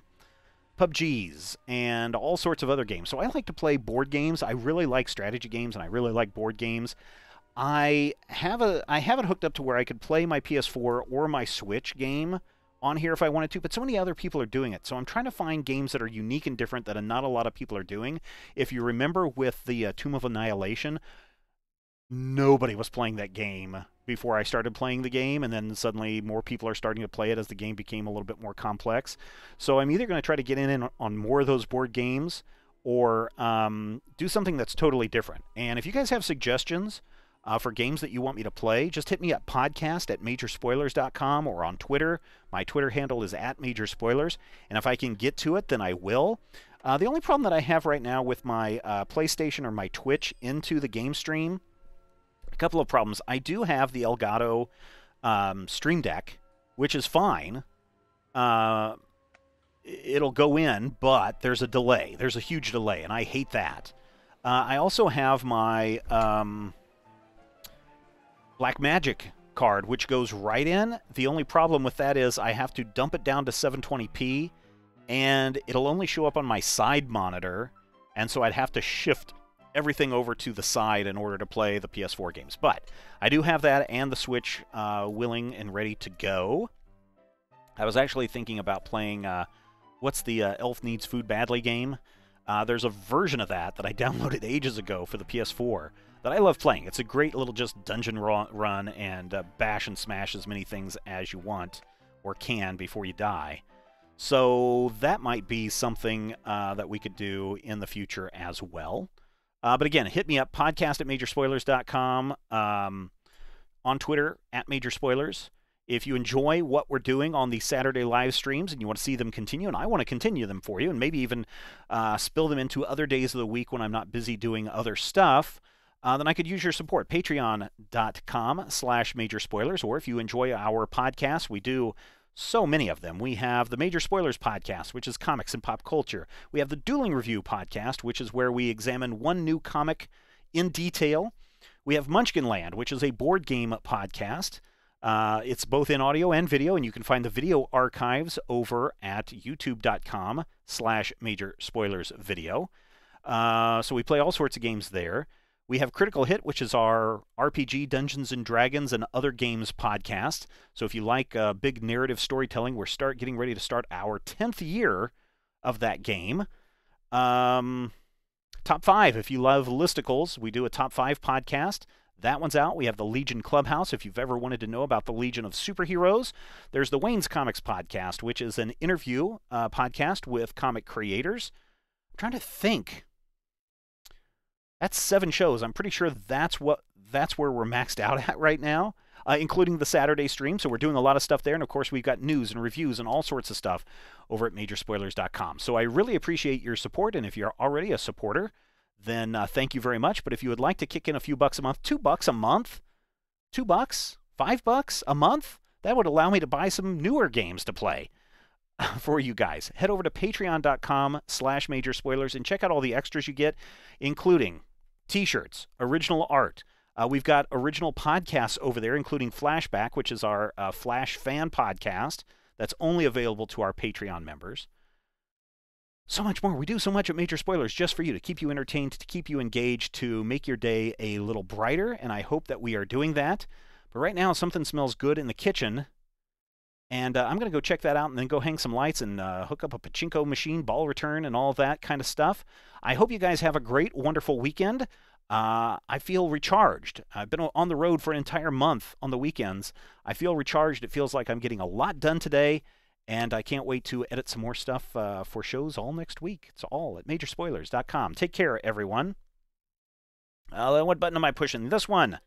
PUBGs and all sorts of other games. So I like to play board games. I really like strategy games and I really like board games. I have it hooked up to where I could play my PS4 or my Switch game on here if I wanted to, but so many other people are doing it. So I'm trying to find games that are unique and different that not a lot of people are doing. If you remember with the Tomb of Annihilation, nobody was playing that game before I started playing the game, and then suddenly more people are starting to play it as the game became a little bit more complex. So I'm either going to try to get in on more of those board games or do something that's totally different. And if you guys have suggestions for games that you want me to play, just hit me up, podcast@majorspoilers.com, or on Twitter. My Twitter handle is @majorspoilers, and if I can get to it, then I will. The only problem that I have right now with my PlayStation or my Twitch into the game stream, a couple of problems. I do have the Elgato Stream Deck, which is fine. It'll go in, but there's a delay. There's a huge delay, and I hate that. I also have my Blackmagic card, which goes right in. The only problem with that is I have to dump it down to 720p, and it'll only show up on my side monitor, and so I'd have to shift everything over to the side in order to play the PS4 games. But I do have that and the Switch willing and ready to go. I was actually thinking about playing, what's the Elf Needs Food Badly game? There's a version of that I downloaded ages ago for the PS4 that I love playing. It's a great little just dungeon run and bash and smash as many things as you want or can before you die. So that might be something that we could do in the future as well. But again, hit me up, podcast@majorspoilers.com, on Twitter, @majorspoilers. If you enjoy what we're doing on the Saturday live streams and you want to see them continue, and I want to continue them for you, and maybe even spill them into other days of the week when I'm not busy doing other stuff, then I could use your support. Patreon.com/majorspoilers, or if you enjoy our podcast, we do so many of them. We have the Major Spoilers podcast, which is comics and pop culture. We have the Dueling Review podcast, which is where we examine one new comic in detail. We have Munchkinland, which is a board game podcast. It's both in audio and video, and you can find the video archives over at youtube.com/majorspoilersvideo. So we play all sorts of games there. We have Critical Hit, which is our RPG, Dungeons & Dragons, and other games podcast. So if you like big narrative storytelling, we're getting ready to start our 10th year of that game. Top 5, if you love listicles, we do a Top 5 podcast. That one's out. We have the Legion Clubhouse. If you've ever wanted to know about the Legion of Superheroes, there's the Wayne's Comics podcast, which is an interview podcast with comic creators. I'm trying to think. That's 7 shows. I'm pretty sure that's where we're maxed out at right now, including the Saturday stream. So we're doing a lot of stuff there. And, of course, we've got news and reviews and all sorts of stuff over at majorspoilers.com. So I really appreciate your support. And if you're already a supporter, then thank you very much. But if you would like to kick in a few bucks a month, $2 a month, $2, $5 a month, that would allow me to buy some newer games to play for you guys. Head over to patreon.com/majorspoilers and check out all the extras you get, including t-shirts, original art, We've got original podcasts over there, including Flashback, which is our Flash fan podcast that's only available to our Patreon members. So much more. We do so much at Major Spoilers just for you, to keep you entertained, to keep you engaged, to make your day a little brighter, and I hope that we are doing that. But right now, something smells good in the kitchen, and I'm going to go check that out and then go hang some lights and hook up a pachinko machine, ball return, and all that kind of stuff. I hope you guys have a great, wonderful weekend. I feel recharged. I've been on the road for an entire month on the weekends. I feel recharged. It feels like I'm getting a lot done today, and I can't wait to edit some more stuff for shows all next week. It's all at majorspoilers.com. Take care, everyone. What button am I pushing? This one.